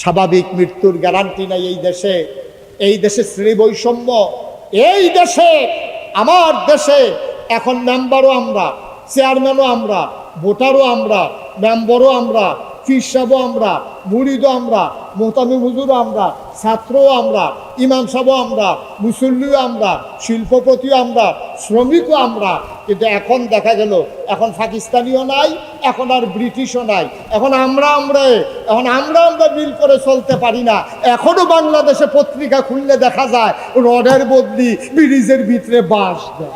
স্বাভাবিক মৃত্যুর গ্যারান্টি নাই এই দেশে। এই দেশে শ্রেণী বৈষম্য, এই দেশে আমার দেশে এখন মেম্বারও আমরা, চেয়ারম্যানও আমরা, ভোটারও আমরা, মেম্বারও আমরা, পীর সাহেবও আমরা, মুরিদও আমরা, মোহতামিম হুজুরও আমরা, ছাত্রও আমরা, ইমাম সাহেবও আমরা, মুসল্লিও আমরা, শিল্পপতিও আমরা, শ্রমিকও আমরা। কিন্তু এখন দেখা গেল এখন পাকিস্তানিও নাই, এখন আর ব্রিটিশও নাই, এখন আমরা মিল করে চলতে পারি না। এখনো বাংলাদেশে পত্রিকা খুললে দেখা যায় রডের বদলি ব্রিজের ভিতরে বাঁশ দেয়।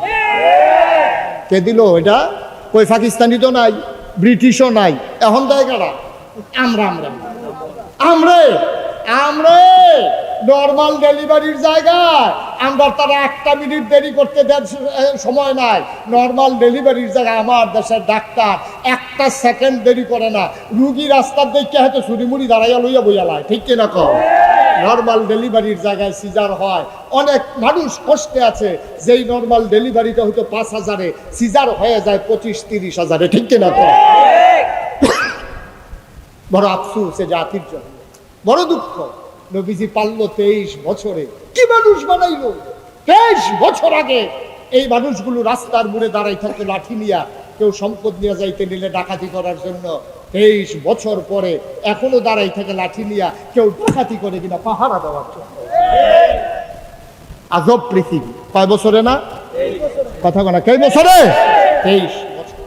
কে দিল এটা? ওই পাকিস্তানি তো নাই, ব্রিটিশও নাই, এখন জায়গাটা আমরা নর্মাল ডেলিভারির জায়গায় আমরা তারা 1 মিনিট দেরি করতে দেন সময় নাই। নর্মাল ডেলিভারির জায়গায় আমার দেশের ডাক্তার 1 সেকেন্ড দেরি করে না। রুগী রাস্তার দেখে হয়তো ছুরিমুড়ি দাঁড়াইয়া লইয়া বইয়ালায়, ঠিক কিনা কম? নর্মাল ডেলিভারির জায়গায় সিজার হয়, অনেক মানুষ কষ্টে আছে। যেই নর্মাল ডেলিভারিটা হয়তো 5,000-এ, সিজার হয়ে যায় 25-30,000-এ, ঠিক কিনা কম? বড় আফসোস এ জাতির জন্য, বড় দুঃখ। নবীজি পারলো 23 বছরে, কি মানুষ বানাইলো? 23 বছর আগে এই মানুষগুলো রাস্তার মোড়ে দাঁড়াই থাকতো লাঠি নিয়া, কেউ সম্পদ নিয়ে যাইতে নিলে ডাকাতি করার জন্য। 23 বছর পরে এখনো দাঁড়াই থাকে লাঠি নিয়া, কেউ ডাকাতি করে কিনা পাহারা দেওয়ার জন্য। আজব পৃথিবী। কয় বছরে না কথা বলা? কয় বছরে? 23 বছর।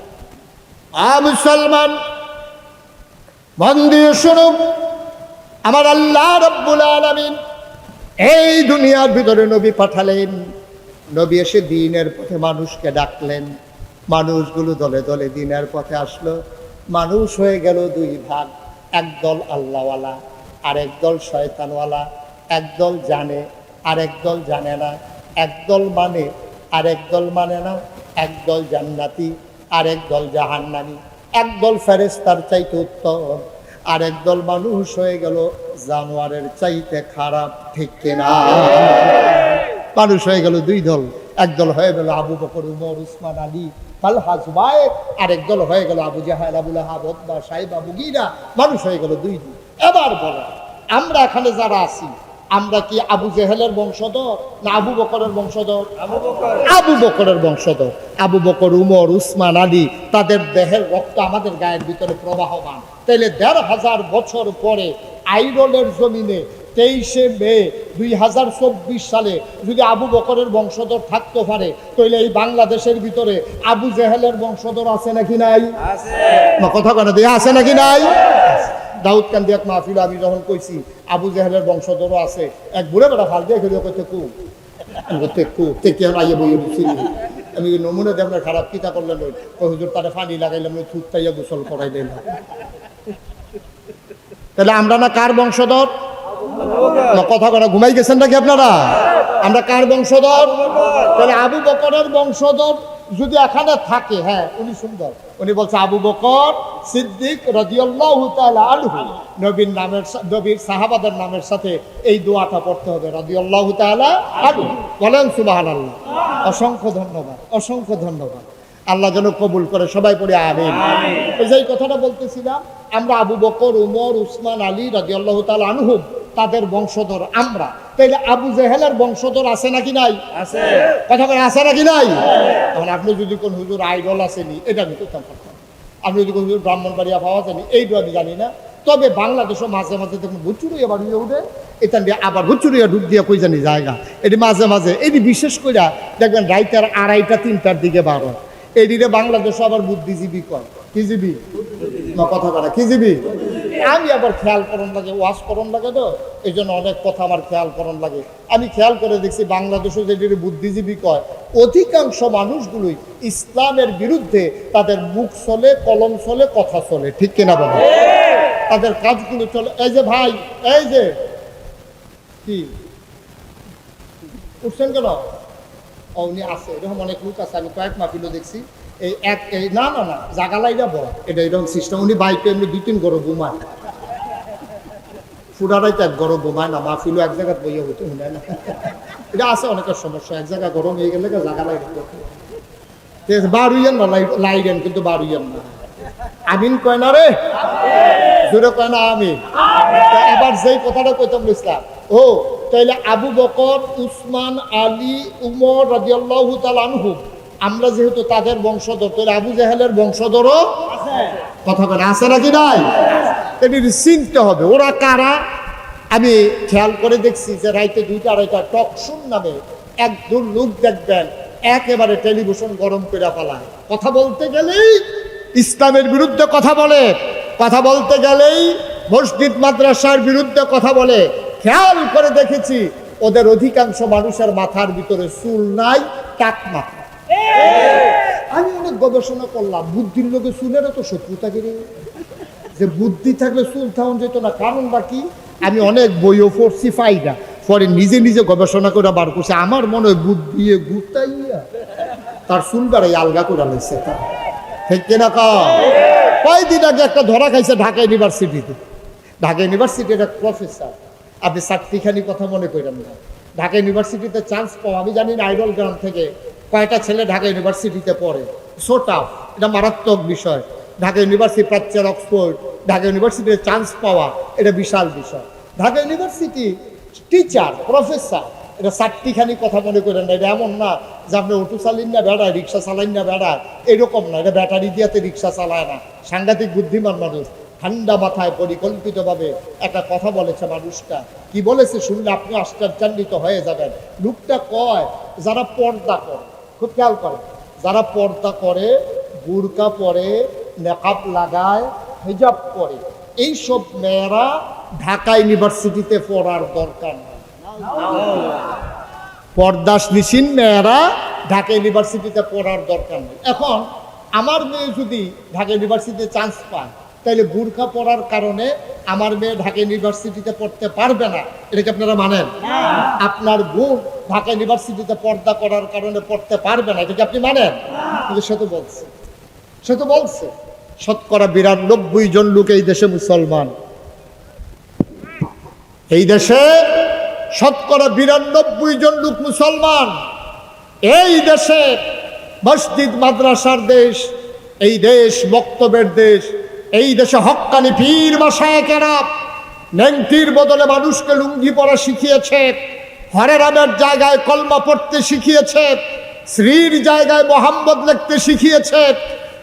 মুসলমান মন দিয়ে শুনুন, আমার আল্লাহ রাব্বুল আলামিন এই দুনিয়ার ভিতরে নবী পাঠালেন। নবী এসে দ্বীনের পথে মানুষকে ডাকলেন। মানুষগুলো দলে দলে দ্বীনের পথে আসলো। মানুষ হয়ে গেল 2 ভাগ, একদল আল্লাহওয়ালা আর একদল শয়তানওয়ালা। একদল জানে আর একদল জানে না, একদল মানে আর একদল মানে না, একদল জান্নাতি আর একদল জাহান্নামী, একদল ফেরেশতার চাইতে উত্তম আর একদল মানুষ হয়ে গেল জানোয়ারের চাইতে খারাপ, ঠিক কিনা? মানুষ হয়ে গেল 2 দল। একদল হয়ে গেল আবু বকর, উমর, উসমান, আলী, তালহা, জুবায়ের, আর একদল হয়ে গেল আবু জাহেল, আবু লাহাব, উতবা, সাইবা, মুগীরা। মানুষ হয়ে গেল 2 দল। এবার বলো, আমরা এখানে যারা আছি, আমরা কি আবু জেহেলের বংশধর না আবু বকরের বংশধর? আবু বকরের বংশধর। আবু বকর, উমর, উসমান, আলী, তাদের দেহের রক্ত আমাদের গায়ের ভিতরে প্রবাহমান। তাইলে 1,500 বছর পরে আইরনের জমিনে 23শে মে 2024 সালে যদি আবু বকরের বংশধর থাকতে পারে, তাহলে এই বাংলাদেশের ভিতরে আবু জেহেলের বংশধর আছে নাকি নাই? কথা কেন দিয়ে আছে নাকি নাই? দাউদ কান্দি এক মাহফিল আমি যখন কইছি আবু জেহেলের বংশধরও আছে, এক বুড়ে বেড়া ফাল দিয়ে খেলে করতে আমি নমুনা দিয়ে আপনার খারাপ কিতা করলেন, ওই হুজুর তারা পানি লাগাইলাম, ওই থুতাইয়া গোসল করাই দিলাম। তাহলে আমরা না কার বংশধর? কথা কথা ঘুমাই গেছেন নাকি আপনারা? আমরা কার বংশধর? তাহলে আবু বকরের বংশধর যদি এখানে থাকে, হ্যাঁ উনি সুন্দর, উনি বলছে আবু বকর সিদ্দিক রাদিয়াল্লাহু তাআলা আনহু, নবীর নামের, নবীর সাহাবাদের নামের সাথে এই দোয়াটা পড়তে হবে, রাদিয়াল্লাহু তাআলা আনহু। বলেন সুবহানাল্লাহ। অসংখ্য ধন্যবাদ, অসংখ্য ধন্যবাদ। আল্লাহ যেন কবুল করে, সবাই পড়ে আমিন। যেই কথাটা বলতেছিলাম, আমরা আবু বকর, উমর, উসমান, আলী রাদিয়াল্লাহু তাআলা আনহুম, তাদের বংশধর আমরা। তাইলে আবু জেহেলের বংশধর আছে নাকি নাই? আছে। কথা বলে আছে নাকি নাই? এখন আপনি যদি কোন হুজুর আইডল আসেনি, এটা আমি করতাম পারতাম। আপনি যদি কোন হুজুর ব্রাহ্মণবাড়িয়া পাওয়া যায়নি, এইটা আমি জানি না। তবে বাংলাদেশও মাঝে মাঝে দেখুন ভুচুরিয়া বাড়িয়ে উঠে, এটা দিয়ে আবার ভুচুরিয়া ঢুক দিয়ে কই জানি জায়গা, এটি মাঝে মাঝে, এটি বিশেষ করে দেখবেন রাইতের 2:30-3টার দিকে বার হয়। এইদিকে বাংলাদেশও আবার বুদ্ধিজীবী কয়, কি জীবী কথা বলে, কি জীবী। আমি আবার খেয়াল করন লাগে, ওয়াশ করন লাগে, তো এই জন্য অনেক কথা আমার খেয়াল করন লাগে। আমি খেয়াল করে দেখছি বাংলাদেশও যেটি বুদ্ধিজীবী কয়, অধিকাংশ মানুষগুলোই ইসলামের বিরুদ্ধে তাদের মুখ চলে, কলম চলে, কথা চলে, ঠিক কিনা বলে? তাদের কাজগুলো চলে। এই যে ভাই, এই যে কি উঠছেন কেন? উনি আছে, এরকম অনেক লোক আছে, আমি কয়েক মাহফিলও দেখছি। এই না না না জাগালাইরা বড়, এটা এরকম সিস্টেম। উনি বাইকে এমনি 2-3 গরম ঘুমায়, ফুটারাইতে 1 গরম ঘুমায় না, মাহফিলও এক জায়গায় বইয়া হইতে শুনে না। এটা আছে অনেকের সমস্যা, এক জায়গায় গরম হয়ে গেলে জাগালাই বারুইয়েন না লাইডেন, কিন্তু বারুইয়েন না। আমিন কয় না রে। জোরে কয় না আমিন। এবার যেই কথাটা কইতাম ইসলাম, ও তাইলে আবু বকর, উসমান, আলী, উমর রাদিয়াল্লাহু তাআলা আনহুম, আমরা যেহেতু তাদের বংশধর, তাহলে আবু জাহেলের বংশধরও কথা বলে আছে নাকি নাই? এটি চিনতে হবে ওরা কারা। আমি খেয়াল করে দেখছি যে রাইতে 2টা 2:30 টকশুন নামে একজন লোক দেখবেন একেবারে টেলিভিশন গরম করে ফেলায়, কথা বলতে গেলেই ইসলামের বিরুদ্ধে কথা বলে, কথা বলতে গেলেই মসজিদ মাদ্রাসার বিরুদ্ধে কথা বলে। খেয়াল করে দেখেছি ওদের অধিকাংশ মানুষের মাথার ভিতরে চুল নাই, টাক মাথা। আমি অনেক গবেষণা করলাম, বুদ্ধির লোকের চুলের তো শত্রুতা গেলে যে বুদ্ধি থাকলে চুল থাউন যেত না, কারণ বাকি আমি অনেক বইও পড়ছি ফাইদা, পরে নিজে নিজে গবেষণা করে বার করছে, আমার মনে হয় বুদ্ধি গুতাইয়া তার চুল বাড়াই আলগা করে লাইছে। ঠিক কিনা কয়দিন আগে একটা ধরা খাইছে ঢাকা ইউনিভার্সিটিতে। ঢাকা ইউনিভার্সিটির এক প্রফেসর, আপনি চারটিখানি কথা মনে করেন না, ঢাকা ইউনিভার্সিটিতে চান্স পাওয়া, আমি জানি না আইডল গ্রাম থেকে কয়টা ছেলে ঢাকা ইউনিভার্সিটিতে পড়ে, সো টাফ, এটা মারাত্মক বিষয়। ঢাকা ইউনিভার্সিটি প্রাচ্যের অক্সফোর্ড, ঢাকা ইউনিভার্সিটিতে চান্স পাওয়া এটা বিশাল বিষয়। ঢাকা ইউনিভার্সিটি টিচার, প্রফেসর, এটা চারটিখানি কথা মনে করেন না, এটা এমন না যে আপনি অটো চালিন না বেড়ায়, রিক্সা চালাইন না বেড়ায়, এরকম না, এটা ব্যাটারি দিয়াতে রিক্সা চালায় না। সাংঘাতিক বুদ্ধিমান মানুষ, ঠান্ডা মাথায় পরিকল্পিতভাবে একটা কথা বলেছে। মানুষটা কি বলেছে শুনলে আপনি আশ্চর্যান্বিত হয়ে যাবেন। লোকটা কয় যারা পর্দা করে, খুব খেয়াল করে, যারা পর্দা করে, বুরকা পরে, নেকাব লাগায়, হিজাব করে, এইসব মেয়েরা ঢাকা ইউনিভার্সিটিতে পড়ার দরকার নেই। পর্দাশীল মেয়েরা ঢাকা ইউনিভার্সিটিতে পড়ার দরকার নেই। এখন আমার মেয়ে যদি ঢাকা ইউনিভার্সিটিতে চান্স পায়, তাহলে বুরকা পড়ার কারণে আমার মেয়ে ঢাকা ইউনিভার্সিটিতে পড়তে পারবে না, এটাকে আপনারা মানেন? আপনার বোন ঢাকা ইউনিভার্সিটিতে পর্দা করার কারণে পড়তে পারবে না, এটাকে আপনি মানেন? কিন্তু সে তো বলছে শতকরা 92 জন লোক এই দেশে মুসলমান, এই দেশে শতকরা 92 জন লোক মুসলমান। এই দেশে মসজিদ মাদ্রাসার দেশ, এই দেশ বক্তব্যের দেশ, এই দেশে হক্কানি পীর মাশায়েখেরা নেংটির বদলে মানুষকে লুঙ্গি পরা শিখিয়েছে, হরে রামের জায়গায় কলমা পড়তে শিখিয়েছে, শ্রীর জায়গায় মোহাম্মদ লিখতে শিখিয়েছে,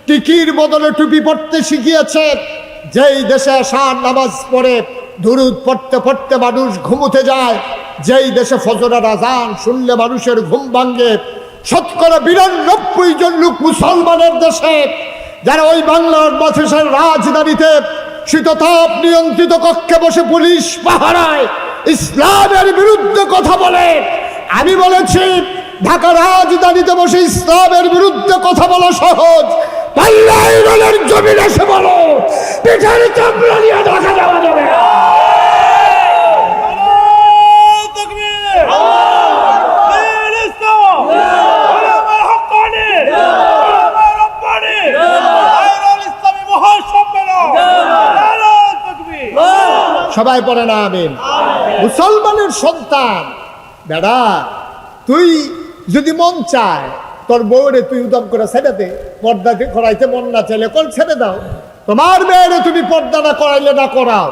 টিকির বদলে টুপি পড়তে শিখিয়েছে। যেই দেশে আসার নামাজ পড়ে দুরুদ পড়তে পড়তে মানুষ ঘুমোতে যায়, যেই দেশে ফজরের আজান শুনলে মানুষের ঘুম ভাঙ্গে, শতকরা 92 জন লোক মুসলমানের দেশে, যারা ওই বাংলার বাদশাহের রাজধানীতে শীততাপ নিয়ন্ত্রিত কক্ষে বসে পুলিশ পাহারায় ইসলামের বিরুদ্ধে কথা বলে। আমি বলেছি ঢাকা রাজধানীতে বসে ইসলামের বিরুদ্ধে কথা বলা সহজ, পাল্লাইনের জমিন এসে বলো পিঠের চামড়া নিয়ে ঢাকা যাওয়া যাবে না। সবাই পড়ে না আমিন। মুসলমানের সন্তান বেড়া, তুই যদি মন চায় তোর বউরে তুই উদম করে ছেড়ে দে, পর্দা করাইতে মন না চাইলে কোন ছেড়ে দাও, তোমার মেয়েরে তুমি পর্দা না করাইলে না করাও।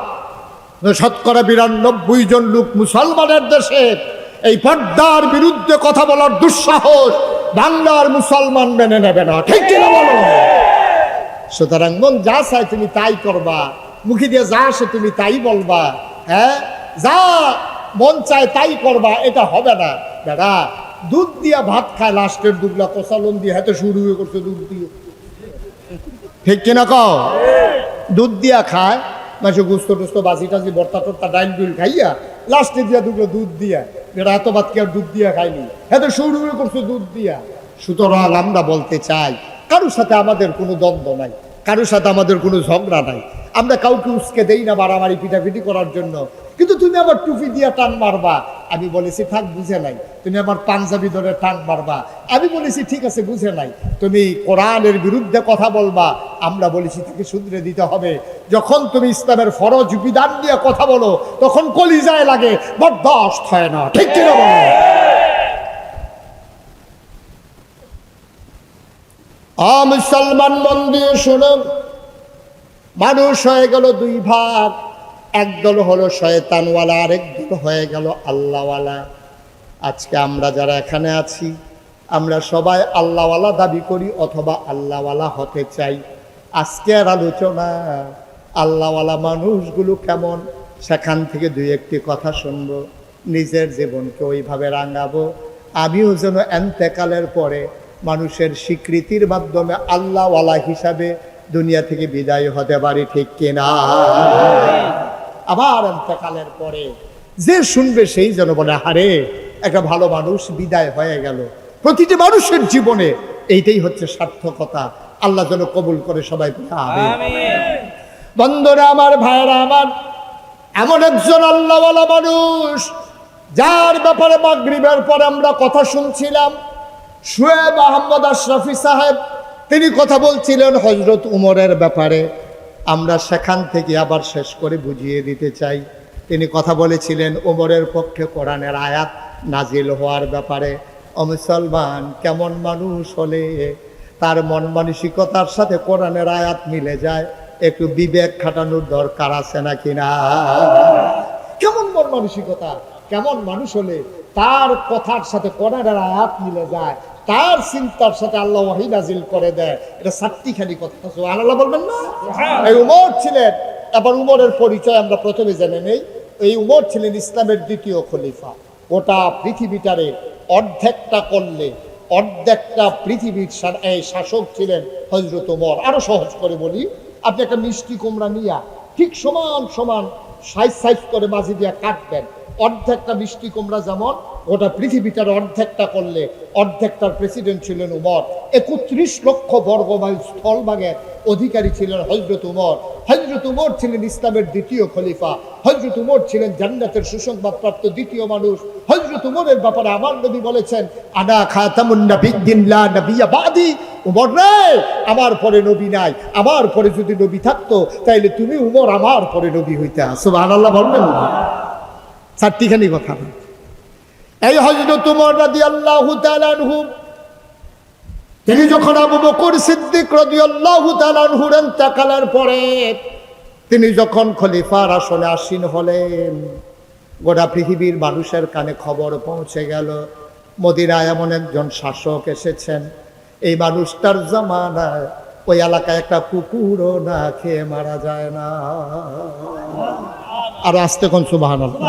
শতকরা 92 জন লোক মুসলমানের দেশে এই পর্দার বিরুদ্ধে কথা বলার দুঃসাহস বাংলার মুসলমান মেনে নেবে না, ঠিক কিনা বলো? সুতরাং মন যা চায় তুমি তাই করবা, মুখে দিয়ে যা আসে তুমি তাই বলবা, হ্যাঁ যা মন চায় তাই করবা, এটা হবে না। দাদা দুধ দিয়া ভাত খায়, লাস্টের দুধলা কষালন দিয়ে হাতে শুরু হয়ে করছে দুধ দিয়ে, ঠিক কিনা কও? দুধ দিয়া খায় মাসে গুস্ত টুস্ত বাজি টাজি বর্তা টর্তা ডাইল ডুল খাইয়া লাস্টে দিয়া দুধলো দুধ দিয়া, এটা এত ভাত কি আর দুধ দিয়া খাইনি, হাতে শুরু হয়ে করছে দুধ দিয়া। সুতরাং আমরা বলতে চাই কারোর সাথে আমাদের কোনো দ্বন্দ্ব নাই, কারোর সাথে আমাদের কোনো ঝগড়া নাই, আমরা কাউকে উস্কে দেই না মারামারি পিটাপিটি করার জন্য। কিন্তু তুমি আবার টুপি দিয়া টান মারবা, আমি বলেছি থাক বুঝে নাই। তুমি আমার পাঞ্জাবি ধরে টান মারবা, আমি বলেছি ঠিক আছে বুঝে নাই। তুমি কোরআনের বিরুদ্ধে কথা বলবা, আমরা বলেছি তাকে শুধরে দিতে হবে। যখন তুমি ইসলামের ফরজ বিধান দিয়ে কথা বলো তখন কলিজায় লাগে, বরদাস্ত হয় না, ঠিক কিনা বলো? মুসলমান মন দিয়ে শুনুন, মানুষ হয়ে গেল দুই ভাগ, একদল হলো শয়তানওয়ালা, আরেক দল হয়ে গেল আল্লাহওয়ালা। আজকে আমরা যারা এখানে আছি, আমরা সবাই আল্লাহওয়ালা দাবি করি অথবা আল্লাহওয়ালা হতে চাই। আজকের আলোচনা আল্লাহওয়ালা মানুষগুলো কেমন, সেখান থেকে দুই একটি কথা শুনবো, নিজের জীবনকে ওইভাবে রাঙাবো, আমিও যেন এন্তেকালের পরে মানুষের স্বীকৃতির মাধ্যমে আল্লাহওয়ালা হিসাবে দুনিয়া থেকে বিদায় হতে পারি, ঠিক কিনা? আবার এন্তেকালের পরে যে শুনবে সেই যেন বলে, হারে একটা ভালো মানুষ বিদায় হয়ে গেল। প্রতিটি মানুষের জীবনে এইটাই হচ্ছে সার্থকতা। আল্লাহ যেন কবুল করে সবাই। বন্ধুরা আমার, ভাইরা আমার, এমন একজন আল্লাহওয়ালা মানুষ যার ব্যাপারে মাগরিবের পরে আমরা কথা শুনছিলাম, শুয়েব আহমদ আশরাফি সাহেব, তিনি কথা বলছিলেন হযরত উমরের ব্যাপারে। আমরা সেখান থেকে আবার শেষ করে বুঝিয়ে দিতে চাই। তিনি কথা বলেছিলেন উমরের পক্ষে কোরআনের আয়াত নাজিল হওয়ার ব্যাপারে। ও মুসলমান, কেমন মানুষ হলে তার মন মানসিকতার সাথে কোরআনের আয়াত মিলে যায়, একটু বিবেক খাটানোর দরকার আছে নাকি না? কেমন মন মানসিকতা, কেমন মানুষ হলে তার কথার সাথে কোরআনের আয়াত মিলে যায়, তার চিন্তার সাথে আল্লাহ ওহী নাজিল করে দেয়। এটা চারটিখানি কথা, সুবহানাল্লাহ বলবেন না? এই উমর ছিলেন, আবার উমরের পরিচয় আমরা প্রথমে জেনে নেই। এই উমর ছিলেন ইসলামের দ্বিতীয় খলিফা। গোটা পৃথিবীটারে অর্ধেকটা করলে অর্ধেকটা পৃথিবীর শাসক ছিলেন হযরত উমর। আরো সহজ করে বলি, আপনি একটা মিষ্টি কুমড়া নিয়া ঠিক সমান সমান সাইজ করে মাঝে দিয়ে কাটবেন, অর্ধেকটা মিষ্টি কুমড়া যেমন গোটা পৃথিবীটার অর্ধেকটা করলে অর্ধেকটার প্রেসিডেন্ট ছিলেন উমর। 31 লক্ষ বর্গমাইল স্থলভাগের অধিকারী ছিলেন হযরত উমর। হযরত উমর ছিলেন ইসলামের দ্বিতীয় খলিফা। হযরত উমর ছিলেন জান্নাতের সুসংবাদপ্রাপ্ত দ্বিতীয় মানুষ। হযরত উমরের ব্যাপারে আমার নবী বলেছেন, আনা খাতামুন নাবিয়্যিন লা নাবিয়্যা বাদি। উমর রে, আমার পরে নবী নাই, আমার পরে যদি নবী থাকতো তাইলে তুমি উমর আমার পরে নবী হইতা। সুবহানাল্লাহ বলবেন না? চারটিখানি কথা। এই হযরত উমর রাদিয়াল্লাহু তাআলা আনহু, তিনি যখন আবু বকর সিদ্দিক রাদিয়াল্লাহু তাআলা আনহুর ইন্তেকালের পরে তিনি যখন খলিফার আসনে আসীন হলেন, গোটা পৃথিবীর মানুষের কানে খবর পৌঁছে গেল মদিনায় এমন একজন শাসক এসেছেন। এই মানুষটার জামানায় ওই এলাকায় একটা কুকুরও না খেয়ে মারা যায় না। আর আসতে কোন সুবহানাল্লাহ,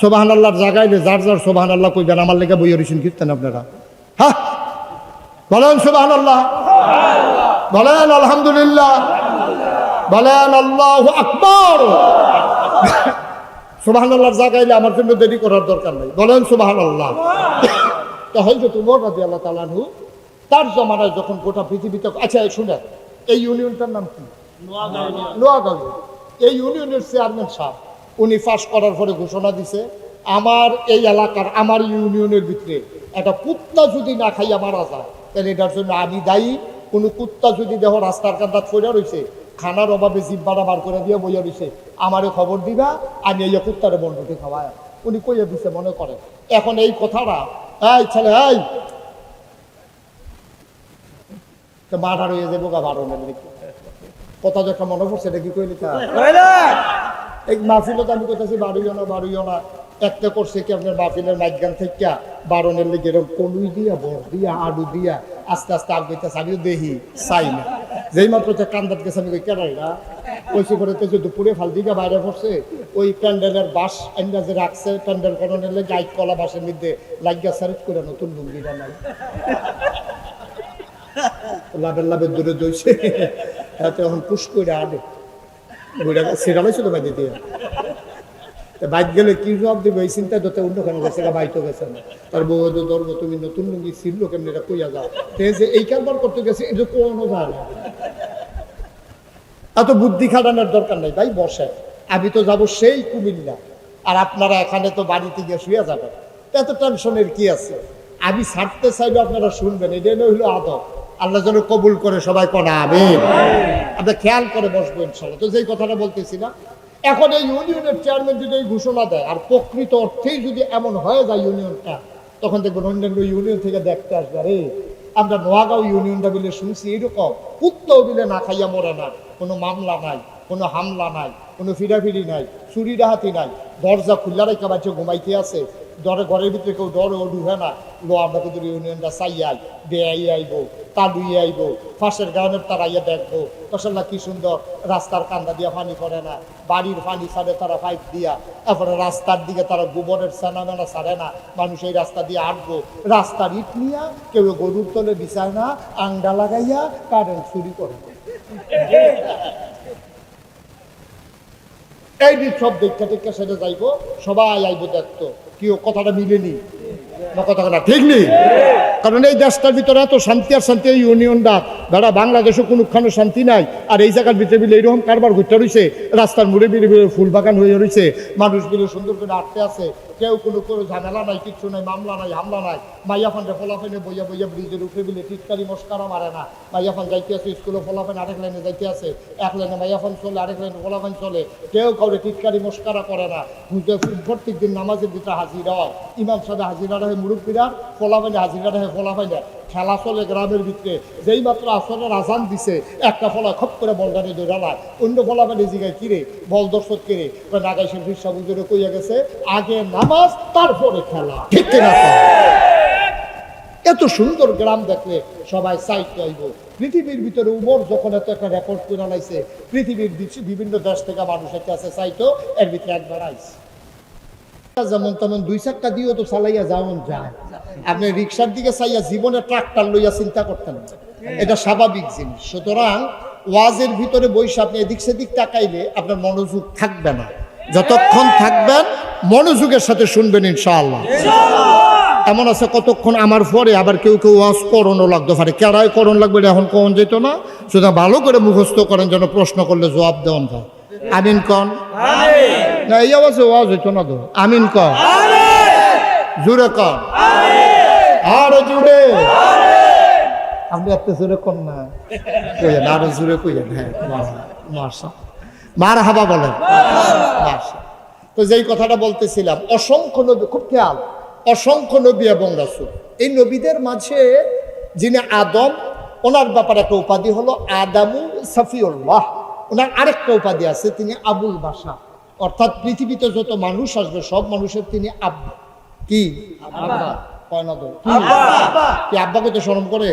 সুবহানাল্লাহর জায়গায় যার যার সুবহানাল্লাহ কইবেন, আমার লেগে বই হরিছেন কীর্তন আপনারা। হ্যাঁ বলেন সুবহানাল্লাহ, বলেন আলহামদুলিল্লাহ, বলেন আল্লাহু আকবার। সুবহানাল্লাহর জায়গায় আমার জন্য দেরি করার দরকার নেই, বলেন সুবহানাল্লাহ। তো হযরত উমর রাদিয়াল্লাহু তাআলা আনহু তার জমানায় যখন গোটা পৃথিবীতে, আচ্ছা শুনেন, এই ইউনিয়নটার নাম কি? নোয়াগাঁও। এই ইউনিয়নের চেয়ারম্যান সাহেব উনি পাস করার পরে ঘোষণা দিছে, আমার এই এলাকার, আমার ইউনিয়নের ভিতরে একটা কুত্তা যদি না খাইয়া মারা যায় তাহলে এটার জন্য আমি দায়ী। কোনো কুত্তা যদি দেহ রাস্তার কান্দা পড়ে রয়েছে, খানার অভাবে জিব্বাটা বার করে দিয়ে বইয়া রয়েছে, আমারে খবর দিবা, আমি এই কুত্তারে বন্ধুকে খাওয়ায়। উনি কইয়া দিছে মনে করেন। এখন এই কথাটা, এই ছেলে, এই মাঠা রয়ে যাবো গা বারণের দেখি কথা যখন মনে পড়ছে, এটা কি কইলি এই মাহফিলত আমি কোথাছি বাড়িও না একটা করছে কি আপনার মাহফিলের মাইগান থেকে বারণের লেগে এরকম কলুই দিয়া বর দিয়া আলু দিয়া আস্তে আস্তে আগাইতেছে। আমিও দেখি চাই না, যেই মাত্র কান্দাত গেছে আমি কেনাই না ওইসে করে দুপুরে ফাল দিকে বাইরে পড়ছে, ওই প্যান্ডেলের বাস আন্দাজে রাখছে, প্যান্ডেল করণের লেগে গাইড কলা বাসের মধ্যে লাগিয়া সারিট করে নতুন লুঙ্গি বানাই লাভের দূরে দইছে, এখন পুশ করে আনে সেরালাইছিল বাইরে দিয়ে বাইক গেলে কি জবাব দেবে এই চিন্তা ধরতে অন্যখানে গেছে, বাইতো গেছে না, তার বউ ধরবো তুমি নতুন লুঙ্গি ছিল কেমনি এটা কইয়া যাও, যে এই কারবার করতে গেছে এটা কোনো যায় না। এত বুদ্ধি খাটানোর দরকার নেই ভাই, বসে আমি তো যাবো সেই কুমিল্লা, আর আপনারা এখানে তো বাড়িতে গিয়ে শুয়ে যাবেন, এত টেনশনের কি আছে? আমি ছাড়তে চাইলে আপনারা শুনবেন, এটা হইলো আদব। আল্লাহ যেন কবুল করে সবাই কোনা আমিন। আপনার খেয়াল করে বসবো ইনশাল্লাহ। তো যেই কথাটা বলতেছি না, এখন এই ইউনিয়নের চেয়ারম্যান যদি এই ঘোষণা দেয় আর প্রকৃত অর্থেই যদি এমন হয়ে যায় ইউনিয়নটা, তখন দেখবেন অন্যান্য ইউনিয়ন থেকে দেখতে আসবে, আরে আমরা নোয়াগাঁও ইউনিয়নটা বিলে শুনছি এরকম কুত্তাও বিলে না খাইয়া মরে না, কোনো মামলা নাই, কোনো হামলা নাই, কোনো ফিরাফিরি নাই, চুরি ডাহাতি নাই, দরজা খুল্লা রেখা বাচ্চা ঘুমাইতে আছে, ঘরের ভিতরে কেউ ডরে ও ঢুকে না। লো আমরা কিন্তু ইউনিয়নটা চাইয়াই বেআই আইব, তালুই আইব, ফাঁসের গ্রামের তারা ইয়ে দেখবো, ফসল্লা কি সুন্দর রাস্তার কান্দা দিয়া পানি পড়ে না, বাড়ির পানি ছাড়ে তারা পাইপ দিয়া, তারপরে রাস্তার দিকে তারা গোবরের সেনা ছাড়ে না, মানুষ এই রাস্তা দিয়ে আটবো, রাস্তার ইট নিয়া কেউ গরুর তলে বিছায় না, আংডা লাগাইয়া কারেন্ট চুরি করে। এই সব দেখা টেক্কা সেটা যাইবো, সবাই আইব দেখতো, কেউ কথাটা মিলেনি না, কথা ঠিক নেই। কারণ এই দেশটার ভিতরে এত শান্তি আর শান্তি, এই ইউনিয়নটা দাদা বাংলাদেশে কোনোখানে শান্তি নাই। আর এই জায়গার ভিতরে বিলে এইরকম কারবার ঘুরতে রয়েছে, রাস্তার মুড়ে বিলে ফুল বাগান হয়ে রয়েছে, মানুষগুলো সুন্দর করে আটকে আছে, কেউ কোনো ঝামেলা নাই, কিচ্ছু নাই, মামলা নাই, হামলা নাই। মাইয়া ফান্ডে ফলাফাইনে বইয়া বইয়া ব্রিজের উপরে বিলে টিটকারি মস্কারা মারে না। মাইয়া ফান যাইতে আছে স্কুলে, ফলাফাইন আরেক লাইনে যাইতে আছে, এক লাইনে মাইয়া ফান চলে, আরেক লাইনে ফলাফাইন চলে, কেউ কাউরে টিটকারি মস্কারা করে না। প্রত্যেক দিন নামাজের ভিতরে হাজিরা হয়, ইমাম সাহেব হাজিরা রহে মুরব্বীরা, ফলাফাইনে হাজিরা রহে ফলাফাইনে, খেলা চলে গ্রামের ভিতরে। যেই মাত্র আসরের আজান দিছে, একটা ফলা খপ করে বলটানে দৌড়ালায়, অন্য ফলাফাইনে জিগায় কিরে বল দর্শক কিরে, নাগাইশের ফিরসা বুঝে কইয়া গেছে আগে নামাজ তারপরে খেলা, ঠিক কিনা? এত সুন্দর গ্রাম দেখলে সবাই চাইতে আইব। পৃথিবীর ভিতরে উমর যখন এত একটা রেকর্ড করে লাইছে, পৃথিবীর বিভিন্ন দেশ থেকে মানুষ একটা আছে চাইতো, এর ভিতরে একবার আইছে। যেমন তেমন দুই চাক্কা দিয়েও তো চালাইয়া যাওয়ান যায়, আপনি রিক্সার দিকে চাইয়া জীবনে ট্রাক্টর লইয়া চিন্তা করতেন না, এটা স্বাভাবিক জিনিস। সুতরাং ওয়াজের ভিতরে বসে আপনি এদিক সেদিক তাকাইলে আপনার মনোযোগ থাকবে না, যতক্ষণ থাকবেন মনোযোগের সাথে শুনবেন ইনশাআল্লাহ। এমন আছে কতক্ষণ আমার পরে আবার কেউ কেউ ওয়াজ করণও লাগতে পারে, কেড়াই করণ লাগবে এখন কখন যেত না, সুতরাং ভালো করে মুখস্থ করেন যেন প্রশ্ন করলে জবাব দেওয়ান যায়। আমিন কন না, এই আওয়াজে ওয়াজ হইতো না তো, আমিন কন, জুড়ে কন, আরো জুড়ে, আপনি এত জোরে কন না, কইেন আরো জুড়ে কইেন। হ্যাঁ মার হাবা বলেন। তো যেই কথাটা বলতেছিলাম, অসংখ্য নবী, খুব খেয়াল, অসংখ্য নবী এবং রাসূল, এই নবীদের মাঝে যিনি আদম, ওনার ব্যাপারে একটা উপাধি হলো আদামু সাফিউল্লাহ। ওনার আরেকটা উপাধি আছে, তিনি আবুল বাশার, অর্থাৎ পৃথিবীতে যত মানুষ আসবে সব মানুষের তিনি আব্বা। কি আব্বা? কয় না তো কি আব্বাকে তো শরম করে?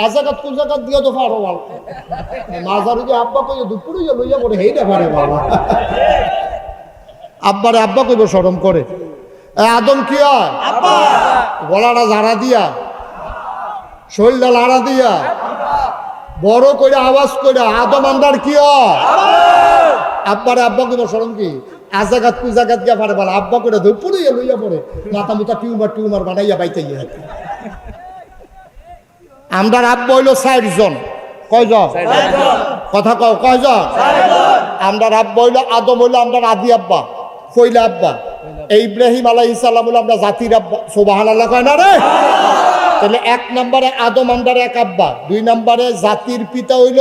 আজাকাত কুজাকাত দিয়ে তো পারো ভালো, মাজার যে আব্বা কইয়া দুপুরে লইয়া পড়ে হেইটা পারে বাবা, আব্বারে আব্বা কইব শরম করে। আদম কি হয়? গলাটা ঝাড়া দিয়া, শরীরটা লাড়া দিয়া, বড় করে আওয়াজ করে আদম আন্দার কি হয়? আব্বারে আব্বা কইব শরম কি? আজাগাত কুজাগাত গিয়া পারে বলা, আব্বা করে দুপুরে লইয়া পড়ে মাথা মুথা টিউমার বানাইয়া বাইতে গিয়া। আমরার আব্বা হইল ৬০ জন। কয়জন? কথা কও, কয়জন? আমরার আব্বা হইল আদম, হইল আমরার আদি আব্বা, কইলা আব্বা। ইব্রাহিম আলাইহিস সালাম হলো আমরা জাতির আব্বা। সুবহানাল্লাহ কয় না রে? তাহলে ১ নম্বরে আদম আমরার এক আব্বা, ২ নম্বরে জাতির পিতা হইল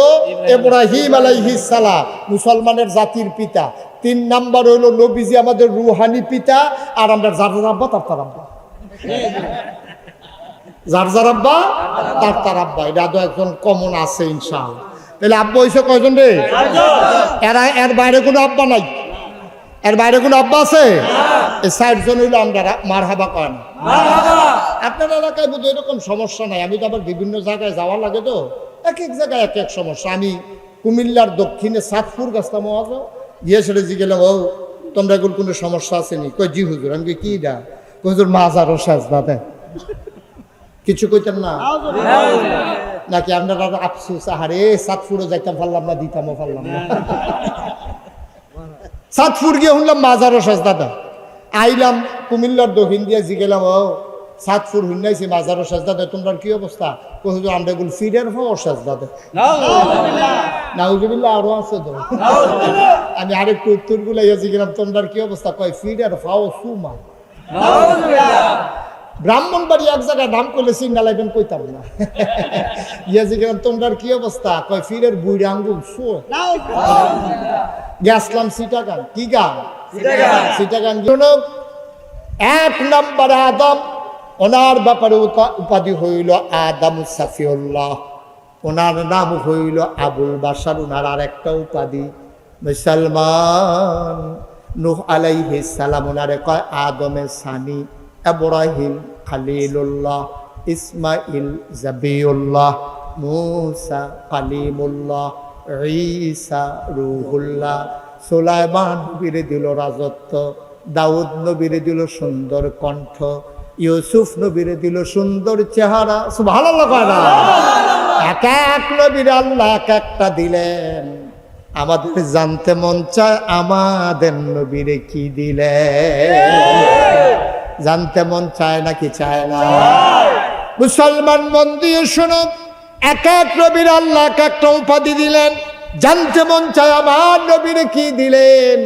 ইব্রাহিম আলাইহিস সালাম, মুসলমানের জাতির পিতা। ৩ নম্বর হইল নবীজি আমাদের রুহানি পিতা, আর আমরা যার আব্বা তার আব্বা, যার আব্বা তার আব্বা। এটা তো একজন কমন আছে ইনশাআল্লাহ। তাহলে আব্বা হইছে কয়জন রে? এর বাইরে কোনো আব্বা নাই, এর বাইরে কোনো আব্বা আছে? এই ৬০ জন হইলো আমরা মারহাবা করেন। আপনার এলাকায় বোধ এরকম সমস্যা নাই, আমি তো আবার বিভিন্ন জায়গায় যাওয়া লাগে, তো এক এক জায়গায় এক এক সমস্যা। আমি কুমিল্লার দক্ষিণে সাতপুর গেছিলাম, গিয়ে সেটা জিগেলাম, ও তোমরা এগুলো কোনো সমস্যা আসেনি? কই জি হুজুর। আমি কি ডা? হুজুর মাজার ও সাজদা দেয়, কিছু কইতেন না নাকি? আপনারা আফসুস, আহারে সাতপুরও যাইতাম পারলাম না, দিতামও পারলাম না। সাতপুর গিয়ে শুনলাম মাজারও সাজদা দেয়। আইলাম কুমিল্লার দক্ষিণ দিয়ে জিগেলাম, ও সাতপুর হুন্নাইছি মাজারও সাজদা দেয়, তোমরা কি অবস্থা? হুজুর আমরা এগুলো ফিরের ফাও সাজদা দেয়। নাউজুবিল্লাহ আরো আছে তো। আমি আরেকটু উত্তর গুলাইয়া জিগেলাম, তোমরা কি অবস্থা? কয় ফিরের ফাও সুমা। ব্রাহ্মণবাড়ি এক জায়গায় নাম করলে সিঙ্গা লাইবেন, কইতাম না। ইয়া জিগেলাম, তোমরা কি অবস্থা? কয় ফিরের বুড়ি আঙ্গুল শো। গেছলাম চিটাগাং। কি গান? চিটাগাং। ১ নম্বরে আদম, ওনার ব্যাপারে উপাধি হইল আদামু সাফিউল্লাহ। ওনার নাম হইল আবুল বাশার। ওনার আর একটা উপাধি মুসলমান। নূহ আলাইহিস সালাম ওনারে কয় আদমে সানি, ইব্রাহিম খলিলুল্লাহ, ইসমাইল জাবিউল্লাহ, মূসা কালিমুল্লাহ, ঈসা রূহুল্লাহ। সুলাইমান নবীরে দিল রাজত্ব, দাউদ নবীরে দিল সুন্দর কণ্ঠ, ইউসুফ নবীরে দিল সুন্দর চেহারা। সুবহানাল্লাহ কয় না? এক এক নবীর আল্লাহ এক একটা দিলেন। আমাদের জানতে মন চায় আমাদের নবীরে কি দিলেন? জানতে মন চায় নাকি চায় না? মুসলমান মন দিয়ে শোনো, এক এক নবীর আল্লাহ এক একটা উপাধি দিলেন। জানতে মন চায় আমার নবীরে কি দিলেন?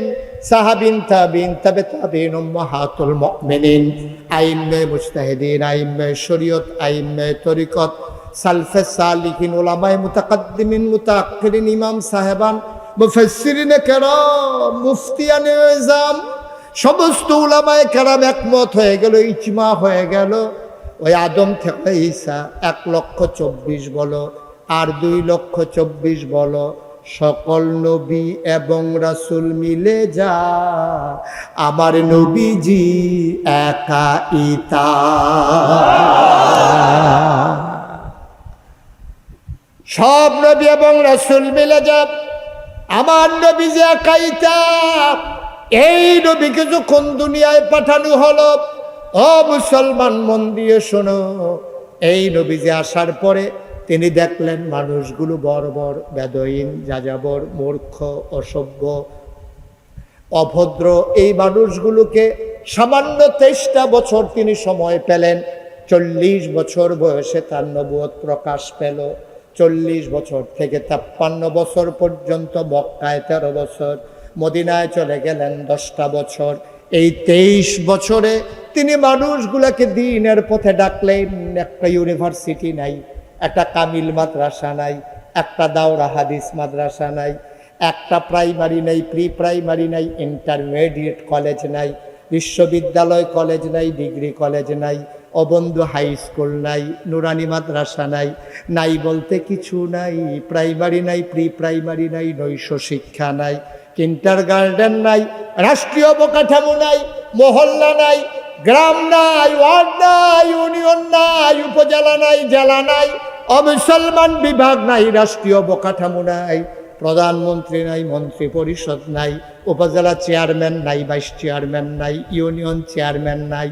সাহাবিন, তাবিন, তাবে তাবিন, উম্মাহাতুল মুমিনিন, আইম্মে মুজতাহিদিন, আইম্মে শরীয়ত, আইম্মে তরিকত, সালফে সালিহিন, উলামায়ে মুতাকাদ্দিমিন, মুতাআখিরিন, ইমাম সাহেবান, মুফাসসিরিনে কেরাম, মুফতিয়ানে আযম, সমস্ত উলামায়ে কেরাম একমত হয়ে গেল, ইজমা হয়ে গেল। ওই আদম থেকে ঈসা 1,24,000 বলো আর 2,24,000 বলো, সকল নবী এবং রাসূল মিলে যা আমার নবীজি একাইতা। সব নবী এবং রাসূল মিলে যা আমার নবীজি একাইতা। এই নবীকে যখন দুনিয়ায় পাঠানো হলো, ও মুসলমান মন দিয়ে শোনো, এই নবীজি আসার পরে তিনি দেখলেন মানুষগুলো বর্বর, বেদইন, যাযাবর, মূর্খ, অসভ্য, অভদ্র। এই মানুষগুলোকে সামান্য 23টা বছর তিনি সময় পেলেন। 40 বছর বয়সে তার নবুয়ত প্রকাশ পেল। 40 বছর থেকে 53 বছর পর্যন্ত মক্কায় 13 বছর, মদিনায় চলে গেলেন 10টা বছর। এই 23 বছরে তিনি মানুষগুলোকে দ্বীনের পথে ডাকলেন। একটা ইউনিভার্সিটি নাই, একটা কামিল মাদ্রাসা নাই, একটা দাওরা হাদিস মাদ্রাসা নাই, একটা প্রাইমারি নাই, প্রি প্রাইমারি নাই, ইন্টারমিডিয়েট কলেজ নাই, বিশ্ববিদ্যালয় কলেজ নাই, ডিগ্রি কলেজ নাই, অবন্ধু হাই স্কুল নাই, নুরানি মাদ্রাসা নাই, নাই বলতে কিছু নাই। প্রাইমারি নাই, প্রি প্রাইমারি নাই, নৈশ শিক্ষা নাই, কিন্টার গার্ডেন নাই, রাষ্ট্রীয় অবকাঠামো নাই, মহল্লা নাই, গ্রাম নাই, ওয়ার্ড নাই, ইউনিয়ন নাই, উপজেলা নাই, জেলা নাই, অমুসলমান বিভাগ নাই, রাষ্ট্রীয় অবকাঠামো নাই, প্রধানমন্ত্রী নাই, মন্ত্রী পরিষদ নাই, উপজেলা চেয়ারম্যান নাই, ভাইস চেয়ারম্যান নাই, ইউনিয়ন চেয়ারম্যান নাই,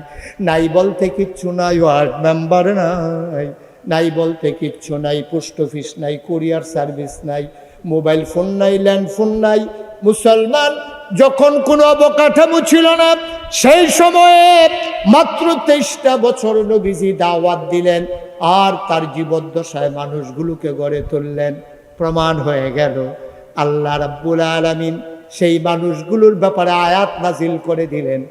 নাই বলতে কিচ্ছু নাই, ওয়ার্ড মেম্বার নাই, নাই বলতে কিচ্ছু নাই, পোস্ট অফিস নাই, কুরিয়ার সার্ভিস নাই, মোবাইল ফোন নাই, ল্যান্ড ফোন নাই। মুসলমান যখন কোনো অবকাঠামো ছিল না, সেই সময়ে মাত্র 23টা বছর নবীজি দাওয়াত দিলেন আর তার জীবদ্দশায় মানুষগুলোকে গড়ে তুললেন। প্রমাণ হয়ে গেল আল্লাহ রাব্বুল আলামিন সেই মানুষগুলোর ব্যাপারে আয়াত নাজিল করে দিলেন,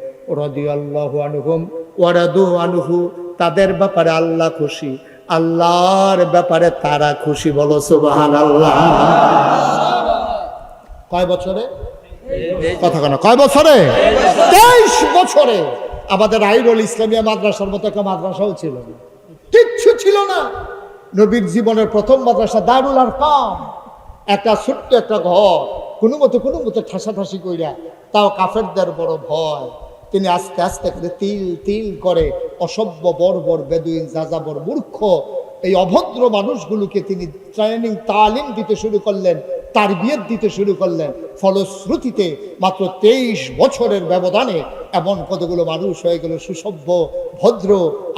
রাদিয়াল্লাহু আনহুম ওয়া রাদু আনহু। তাদের ব্যাপারে আল্লাহ খুশি, আল্লাহর ব্যাপারে তারা খুশি। বলো সুবহানাল্লাহ। কয় বছরে? কথা কেন? কয় বছরে? 23 বছরে। আমাদের আইরুল ইসলামিয়া মাদ্রাসার মতো একটা মাদ্রাসাও ছিল না, কিচ্ছু ছিল না। নবীর জীবনের প্রথম মাদ্রাসা দারুল আরকাম, একটা ছোট্ট একটা ঘর, কোনো মতো ঠাসাঠাসি কইরা, তাও কাফেরদের বড় ভয়। তিনি আস্তে আস্তে করে তিল করে অসভ্য, বর্বর, বেদুইন, যাযাবর, মূর্খ, এই অভদ্র মানুষগুলোকে তিনি ট্রেনিং, তালিম দিতে শুরু করলেন, তারবিয়ত দিতে শুরু করলেন। ফলশ্রুতিতে মাত্র 23 বছরের ব্যবধানে এমন কতগুলো মানুষ হয়ে গেল সুসভ্য, ভদ্র,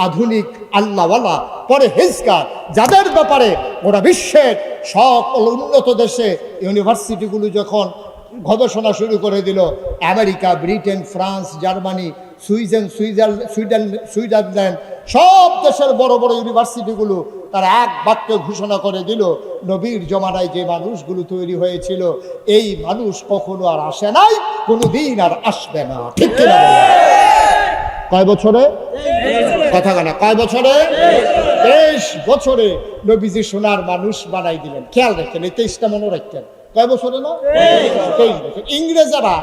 আধুনিক, আল্লাহওয়ালা, পরহেজগার, যাদের ব্যাপারে গোটা বিশ্বের সকল উন্নত দেশে ইউনিভার্সিটিগুলো যখন গবেষণা শুরু করে দিল, America, Britain, France, Germany, Switzerland, সব দেশের বড় বড় ইউনিভার্সিটিগুলো তারা এক বাক্যে ঘোষণা করে দিল, নবীর জমানায় যে মানুষগুলো তৈরি হয়েছিল এই মানুষ কখনো আর আসে নাই, কোনোদিন আর আসবে না। ঠিক কিনা? কয় বছরে? কথা বলা। কয় বছরে? 23 বছরে নবীজি সোনার মানুষ বানাই দিলেন। খেয়াল রাখেন, এই 23টা মনে রাখতেন। কয় বছরে? না 23 বছর। ইংরেজরা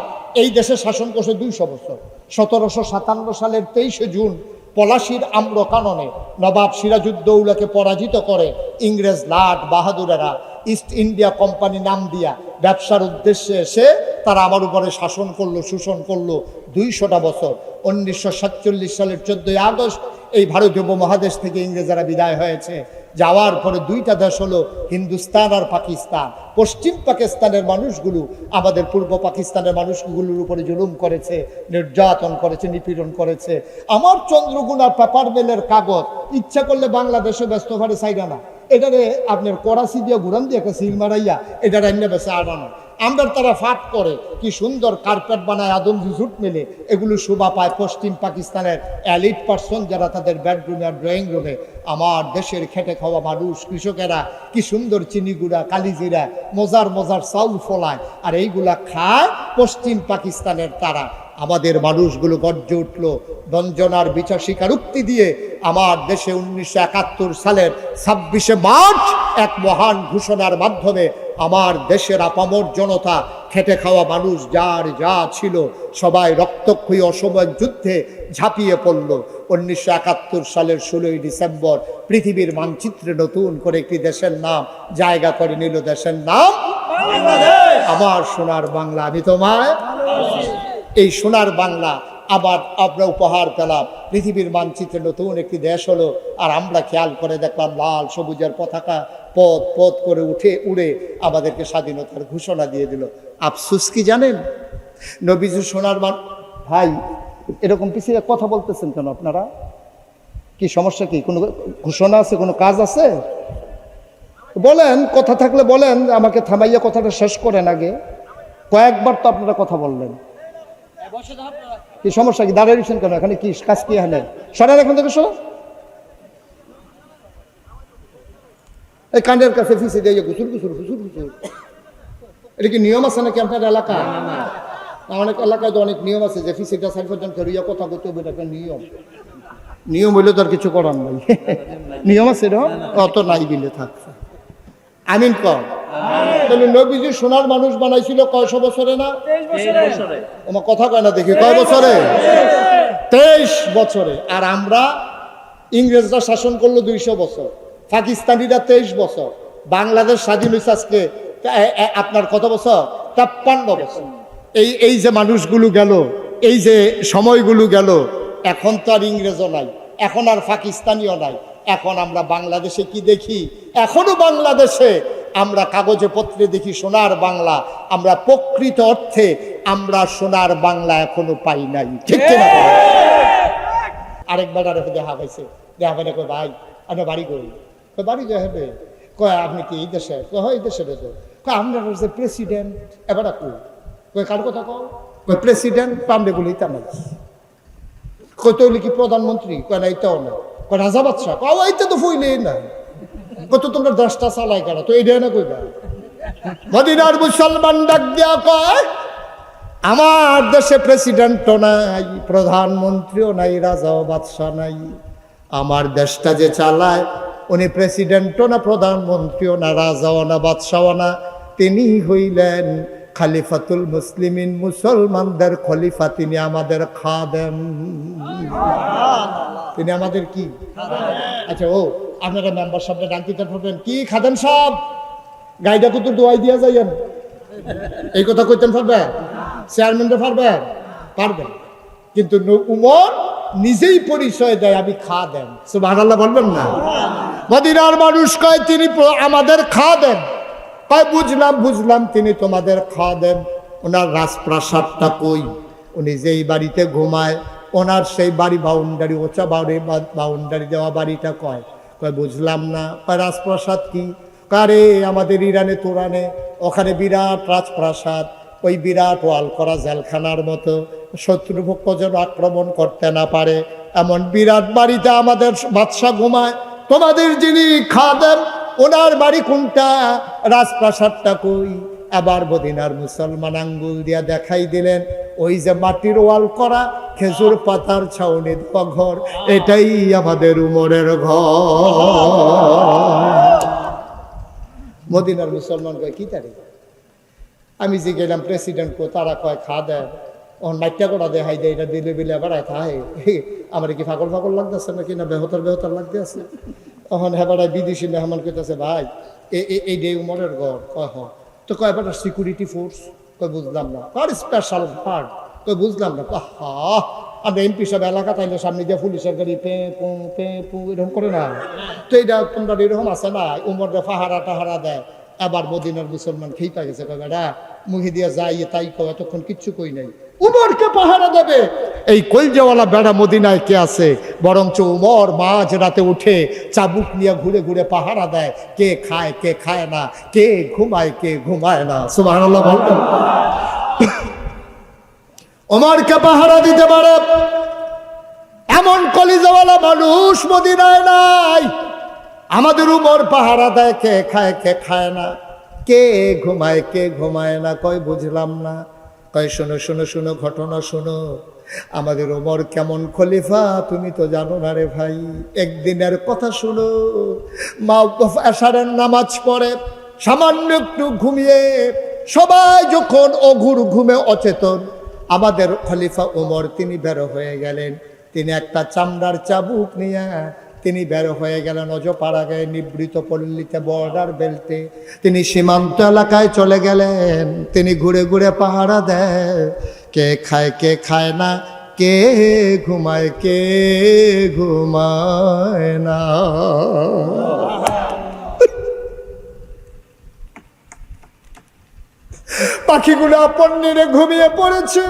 এই দেশে শাসন করছে 200 বছর। 1757 সালের 23শে জুন পলাশির আম্রকাননে নবাব সিরাজউদ্দৌলাকে পরাজিত করে ইংরেজ লাট বাহাদুরেরা ইস্ট ইন্ডিয়া কোম্পানি নাম দিয়া ব্যবসার উদ্দেশ্যে এসে তারা আমার উপরে শাসন করলো, শোষণ করলো 200টা বছর। 1947 সালের 14ই আগস্ট এই ভারতীয় উপমহাদেশ থেকে ইংরেজরা বিদায় হয়েছে। যাওয়ার পরে দুইটা দেশ হলো হিন্দুস্তান আর পাকিস্তান। পশ্চিম পাকিস্তানের মানুষগুলো আমাদের পূর্ব পাকিস্তানের মানুষগুলোর উপরে জুলুম করেছে, নির্যাতন করেছে, নিপীড়ন করেছে। আমার চন্দ্রগুনার পেপার মেলের কাগজ ইচ্ছা করলে বাংলাদেশে ব্যস্ত ভারে চাইরা না, এটারে আপনার করাচি দিয়ে ঘুরান দিয়ে একটা সিল মারাইয়া এটা রান্না বেছে আনানো। আমরা তারা ফাট করে কি সুন্দর কার্পেট বানায়, আদমজি জুট মেলে, এগুলো শোভা পায় পশ্চিম পাকিস্তানের এলিট পার্সন যারা তাদের বেডরুমে আর ড্রয়িং রুমে। আমার দেশের খেটে খাওয়া মানুষ কৃষকেরা কি সুন্দর চিনিগুড়া, কালিজিরা, মজার মজার চাউল ফলায়, আর এইগুলা খায় পশ্চিম পাকিস্তানের তারা। আমাদের মানুষগুলো গর্জে উঠল বঞ্চনার বিচার স্বীকারোক্তি দিয়ে। আমার দেশে 1971 সালের 26শে মার্চ এক মহান ঘোষণার মাধ্যমে আমার দেশের আপামর জনতা, খেটে খাওয়া মানুষ যার যা ছিল সবাই রক্তক্ষয়ী অসময়ের যুদ্ধে ঝাঁপিয়ে পড়ল। 1971 সালের 16ই ডিসেম্বর পৃথিবীর মানচিত্রে নতুন করে একটি দেশের নাম জায়গা করে নিল। দেশের নাম আমার সোনার বাংলা। আমি তোমায় এই সোনার বাংলা আবার আমরা উপহার পেলাম। পৃথিবীর মানচিত্রে নতুন একটি দেশ হলো, আর আমরা খেয়াল করে দেখলাম লাল সবুজের পতাকা পথ পথ করে উড়ে আমাদেরকে স্বাধীনতার ঘোষণা দিয়ে দিল। আফসোস কি জানেন, নবীজি সোনার ভাই এরকম পিছিয়ে কথা বলতেছেন কেন আপনারা? কি সমস্যা? কি কোনো ঘোষণা আছে, কোনো কাজ আছে? বলেন, কথা থাকলে বলেন, আমাকে থামাইয়া কথাটা শেষ করেন আগে। কয়েকবার তো আপনারা কথা বললেন, কি সমস্যা? কি দাঁড়িয়ে দিচ্ছেন কেন? এখানে কি কাজ? কি এখানে সরেন, এখন থেকে সর। এই কাণ্ডের কাছে ফিসে দিয়ে গুসুর গুসুর গুসুর গুসুর, এটা কি নিয়ম আছে নাকি আপনার এলাকায়? অনেক এলাকায় তো অনেক নিয়ম আছে যে ফিসিটা 4 জন করিয়া কথা বলতে হবে, এটা নিয়ম। নিয়ম হইলে তো আর কিছু করার নাই। নিয়ম আছে এরকম? অত নাই দিলে থাকছে। আমিন কর। তাহলে নবীজি সোনার মানুষ বানাইছিল কয়শো বছরে না? 23 বছরে। আমার কথা কয় না দেখি, কয় বছরে? 23 বছরে। আর আমরা ইংরেজরা শাসন করলো 200 বছর, পাকিস্তানিরা 23 বছর। বাংলাদেশ স্বাধীন হয়েছে আজকে আপনার কত বছর? 53 বছর। এই যে মানুষগুলো গেল, এই যে সময়গুলো গেল, এখন তো আর ইংরেজও নাই, এখন আর পাকিস্তানিও নাই। এখন আমরা বাংলাদেশে কি দেখি? এখনো বাংলাদেশে আমরা কাগজে পত্রে দেখি সোনার বাংলা। আমরা প্রকৃত অর্থে আমরা সোনার বাংলা এখনো পাই নাই, ঠিক না? আরেকবার আর দেখা পাইছে, দেখা পাই না। কয় ভাই আপনার বাড়ি করি? কয় বাড়ি যা হবে। কয় আপনি কি এই দেশে? হয় এই দেশে বেজো। কয় আমরা হচ্ছে প্রেসিডেন্ট। এবার কয় কার কথা কও? কয় প্রেসিডেন্ট। পামবে বলি তা না। কয় তৈলি কি প্রধানমন্ত্রী? কয় না এইটাও না। কয় রাজা বাদশাহ? কয় এইটা তো ফইলেই না। কত তোমরা দেশটা চালাই কেন? তো এইটা না কইবা। মদিনার মুসলমান ডাক দিয়া কয় আমার দেশে প্রেসিডেন্টও নাই, প্রধানমন্ত্রীও নাই, রাজাও বাদশাহ নাই। আমার দেশটা যে চালায় উনি প্রেসিডেন্টও না, প্রধানমন্ত্রীও না, রাজাও না, বাদশাও না, তিনি হইলেন খলিফাতুল মুসলিমিন, মুসলমানদের খলিফা। তিনি আমাদের খাদেম। তিনি আমাদের কি? আচ্ছা, ও আপনারা মেম্বার সাহেবরা ডাক দিতে পারবেন কি? খাদেম সাহেব গাইডা কত দোয়াই দিয়া যাইয়েন, এই কথা কইতেন পারবেন? চেয়ারম্যানরা পারবেন? পারবেন। কিন্তু উমর নিজেই পরিচয় দেয় আমি খাদেম। সুবহানাল্লাহ বলবেন না? মদিনার মানুষ কয় তিনি আমাদের খাদেম। কয় বুঝলাম বুঝলাম, তিনি তোমাদের খাদেম। ওনার রাজপ্রাসাদটা কই? উনি যেই বাড়িতে ঘুমায় ওনার সেই বাড়ি বাউন্ডারি, ওচা বাউন্ডারি দেওয়া বাড়িটা কয়? কয় বুঝলাম না। কয় রাজপ্রাসাদ কি? কারে আমাদের ইরানে তোরানে ওখানে বিরাট রাজপ্রাসাদ, ওই বিরাট ওয়াল করা জেলখানার মতো, শত্রুপক্ষ যেন আক্রমণ করতে না পারে এমন বিরাট বাড়িতে আমাদের বাদশাহ ঘুমায়। তোমাদের যিনি খাদেম ওনার বাড়ি কোনটা? রাজপ্রাসাদটা কই? আবার মদিনার মুসলমান আঙ্গুল দিয়া দেখাই দিলেন ওই যে মাটির ওয়াল করা খেজুর পাতার ছাউনি দেওয়া ঘর, এটাই আমাদের উমরের ঘর। মদিনার মুসলমান কয় কি তারিখ? আমি যে গেলাম প্রেসিডেন্ট কো, তারা কয় খাদেম। ও নাইটটা করা দেখাই দেয়, এটা দিলে বিলে বেড়ায় থাহে। আমার কি ফাগল ফাগল লাগতেছে নাকি, না বেহতর বেহতর লাগতে আছে? তখন হেবাড়ায় বিদেশি মেহমান কইতেছে, ভাই এই ডে উমরের ঘর। কয় হ। তো কয় এবার সিকিউরিটি ফোর্স। কই বুঝলাম না। আর স্পেশাল গার্ড। কই বুঝলাম না। হা, আমরা এমপি সব এলাকা তাইলে সামনে দিয়ে পুলিশের গাড়ি পে পু এরকম করে না? তো এইটা তোমরা এরকম আছে না, উমররা পাহারা টাহারা দেয়। আবার মদিনার মুসলমান খেইপা গেছে, কয় বেটা মুখে দিয়ে যাই তাই কয়, এতক্ষণ কিচ্ছু কই নাই। উমরকে পাহারা দেবে এই কলজাওয়ালা বেড়া মদিনায় কে আছে? বরঞ্চ উমর মাঝ রাতে উঠে চাবুক নিয়ে ঘুরে ঘুরে পাহারা দেয়, কে খায় না, কে ঘুমায় না। সুবহানাল্লাহ বলতেন। উমরকে পাহারা দিতে পারে এমন কলিজাওয়ালা মানুষ মদিনায় নাই। আমাদের উমর পাহারা দেয়, কে খায় না, কে ঘুমায় না। কয় বুঝলাম না। কয় শোনো ঘটনা শোনো। আমাদের ওমর কেমন খলিফা তুমি তো জানো না রে ভাই। একদিনের কথা শোনো। মা এশারের নামাজ পড়ে সামান্য একটু ঘুমিয়ে সবাই যখন অঘুর ঘুমে অচেতন, আমাদের খলিফা ওমর তিনি বের হয়ে গেলেন। তিনি একটা চামড়ার চাবুক নিয়ে তিনি বের হয়ে গেলেন অজপাড়া গায়ে নিবৃত পল্লীতে, বর্ডার বেল্টে। তিনি সীমান্ত এলাকায় চলে গেলেন। তিনি ঘুরে ঘুরে পাহারা দেয়, কে খায় না, কে ঘুমায় না। পাখিগুলো পন্নিরে ঘুমিয়ে পড়েছে,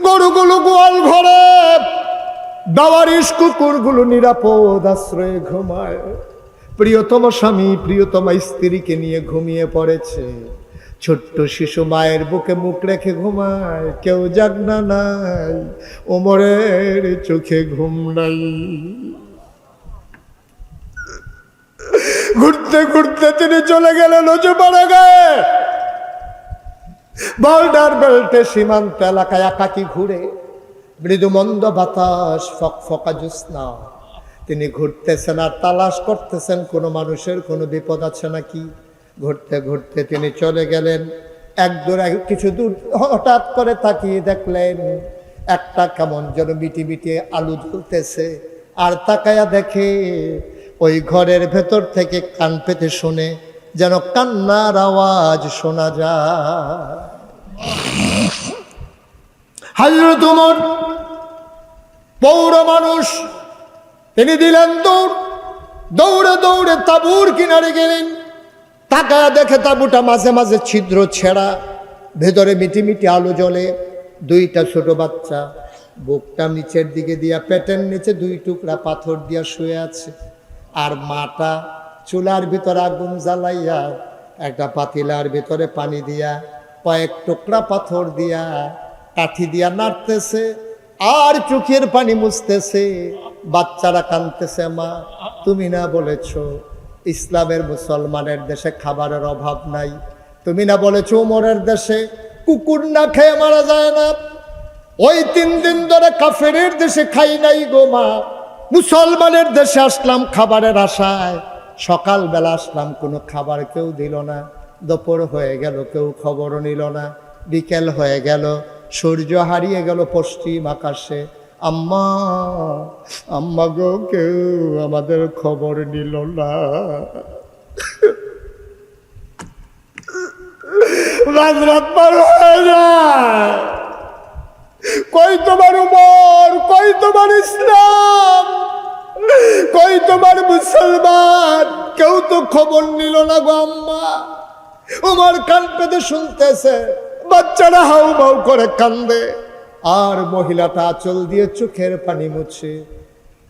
গরুগুলো গোয়াল ঘরে, দাওয়ারিশ কুকুরগুলো নিরাপদ আশ্রয়ে ঘুমায়। প্রিয়তম স্বামী প্রিয়তমা স্ত্রীকে নিয়ে ঘুমিয়ে পড়েছে। ছোট্ট শিশু মায়ের বুকে মুখ রেখে ঘুমায়। কেউ জাগনা নাই, ওমরের চোখে ঘুম নাই। ঘুরতে ঘুরতে তিনি চলে গেলেন অজপাড়া গায়ে, বর্ডার বেল্টে সীমান্ত এলাকায় একাকি ঘুরে। মৃদু মন্দ বাতাস, ফকফকা জ্যোৎস্না। তিনি ঘুরতেছেন আর তালাশ করতেছেন কোনো মানুষের কোনো বিপদ আছে নাকি। ঘুরতে ঘুরতে তিনি চলে গেলেন কিছু দূর। হঠাৎ করে তাকিয়ে দেখলেন একটা কেমন যেন মিটি আলু জ্বলতেছে। আর তাকায়া দেখে ওই ঘরের ভেতর থেকে কান পেতে শুনে যেন কান্নার আওয়াজ শোনা যায়। হযরত ওমর পৌর মানুষ, তিনি দিলেন দৌড়ে তাঁবুর কিনারে গেলেন। তাকায়া দেখে তাঁবুটা মাঝে মাঝে ছিদ্র ছেঁড়া, ভেতরে মিটি আলো জ্বলে। দুইটা ছোট বাচ্চা বুকটা নিচের দিকে দিয়া পেটের নিচে 2 টুকরা পাথর দিয়া শুয়ে আছে। আর মাটা চুলার ভিতরে আগুন জ্বালাইয়া একটা পাতিলার ভিতরে পানি দিয়া কয়েক টুকরা পাথর দিয়া কাঠি দিয়া নাড়তেছে আর চোখের পানি মুছতেছে। বাচ্চারা কাঁদতেছে, মা তুমি না বলেছো ইসলামের মুসলমানের দেশে খাবারের অভাব নাই? তুমি না বলেছো ওমরের দেশে কুকুর না খেয়ে মারা যায় না? ওই 3 দিন ধরে কাফেরের দেশে খাই নাই গো মা, মুসলমানের দেশে আসলাম খাবারের আশায়। সকালবেলা আসলাম, কোনো খাবার কেউ দিল না। দুপুর হয়ে গেল, কেউ খবরও নিল না। বিকেল হয়ে গেল, সূর্য হারিয়ে গেল পশ্চিম আকাশে। আম্মা গো, কেউ আমাদের খবর নিল না। রাত পার হয়ে যায়। কই তোমার উমর, কই তোমার ইসলাম, কই তোমার মুসলমান? কেউ তো খবর নিল না গো আম্মা। উমর কান পেতে শুনতেছে, বাচ্চারা হাউ মাউ করে কান্দে। আর মহিলাটা আঁচল দিয়ে চোখের পানি মুছে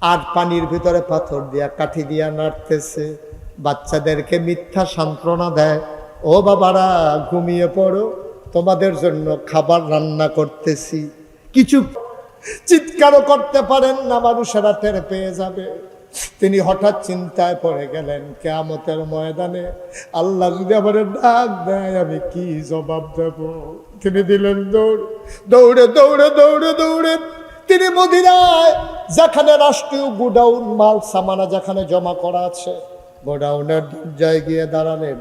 আর পানির ভিতরে পাথর দিয়া কাঠি দিয়া নাড়তেছে। বাচ্চাদেরকে মিথ্যা সান্ত্বনা দেয়, ও বাবারা ঘুমিয়ে পড়ো, তোমাদের জন্য খাবার রান্না করতেছি। কিছু চিৎকারও করতে পারেন না, মানুষেরা টের পেয়ে যাবে। তিনি হঠাৎ চিন্তায় পড়ে গেলেন, কিয়ামতের ময়দানে আল্লাহ যদি আমার ডাক দেয় আমি কি জবাব দেব? তিনি দিলেন দৌড়ে তিনি মদিনায় যেখানে রাষ্ট্রীয় গোডাউন মাল সামানা যেখানে জমা করা আছে, গোডাউনের দরজায় গিয়ে দাঁড়ালেন।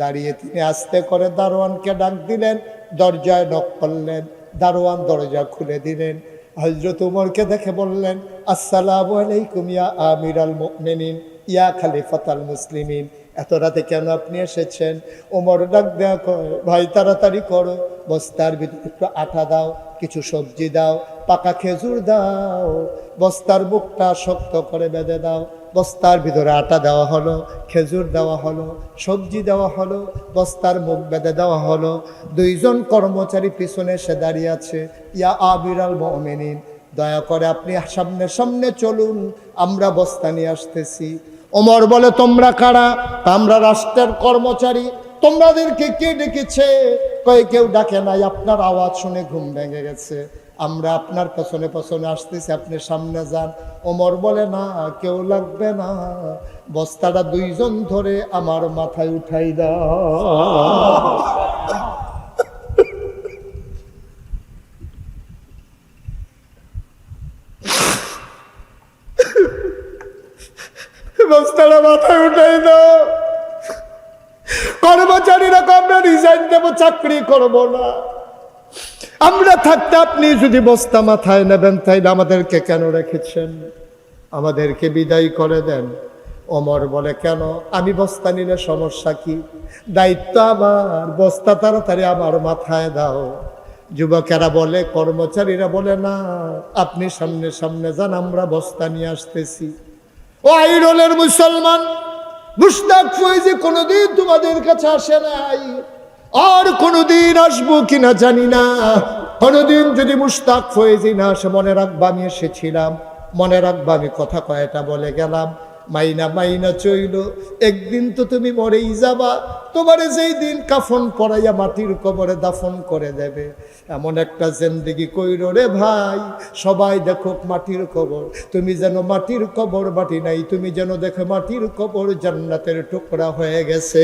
দাঁড়িয়ে তিনি আস্তে করে দারোয়ানকে ডাক দিলেন, দরজায় নক করলেন। দারোয়ান দরজা খুলে দিলেন। হযরত ওমরকে দেখে বললেন, আসসালামু আলাইকুম ইয়া আমিরাল মুমিনিন ইয়া খলিফাতাল মুসলিমিন। এত রাতে কেন আপনি এসেছেন? ওমর ডাক দেয়া কয়, ভাই তাড়াতাড়ি করো, বস্তার ভিতরে একটু আটা দাও, কিছু সবজি দাও, পাকা খেজুর দাও, বস্তার মুখটা শক্ত করে বেঁধে দাও। বস্তার ভিতরে আটা দেওয়া হলো, খেজুর দেওয়া হলো, সবজি দেওয়া হলো, বস্তার মুখ বেঁধে দেওয়া হলো। দুইজন কর্মচারী পিছনে এসে দাঁড়িয়ে আছে। ইয়া আমিরাল মুমিনিন, দয়া করে আপনি সামনে সামনে চলুন, আমরা বস্তা নিয়ে আসতেছি। ওমর বলে, তোমরা কারা? আমরা রাষ্ট্রের কর্মচারী। তোমাদেরকে কে ডেকেছে? কয়, কেউ ডাকে নাই, আপনার আওয়াজ শুনে ঘুম ভেঙে গেছে, আমরা আপনার পেছনে পেছনে আসতেছি, আপনি সামনে যান। ওমর বলে, না, কেউ লাগবে না, বস্তাটা দুইজন ধরে আমার মাথায় উঠাই দাও। বস্তাটা মাথায় উঠাই দাও। কর্মচারীরা আমরা রিজাইন দেবো, চাকরি করব না, আমরা থাকতে আপনি যদি বস্তা মাথায় নেবেন তাইলে আমাদেরকে কেন রেখেছেন? আমাদেরকে বিদায় করে দেন। ওমর বলে, কেন? আমি বস্তা নিলে সমস্যা কি? দায়িত্ব আমার, বস্তা তাড়াতাড়ি আমার মাথায় দাও। যুবকেরা বলে, কর্মচারীরা বলে, না, আপনি সামনে সামনে যান, আমরা বস্তা নিয়ে আসতেছি। ও আইরনের মুসলমান, মুশতাক ফয়েজী কোনোদিন তোমাদের কাছে আসে নাই, আর কোনোদিন আসবো কিনা জানি না। কোনোদিন যদি মুশতাক ফয়েজী না আসে, মনে রাখবা আমি এসেছিলাম, মনে রাখবা আমি কথা কয়টা বলে গেলাম। মাইনা মাইনা চইল, একদিন তো তুমি মরেই যাবা। তোমারে যেই দিন কাফন পরাইয়া মাটির কবরে দাফন করে দেবে, এমন একটা জিন্দেগি কইরো রে ভাই, সবাই দেখো মাটির কবর, তুমি যেন মাটির কবর মাটি নাই, তুমি যেন দেখো মাটির কবর জান্নাতের টুকরা হয়ে গেছে।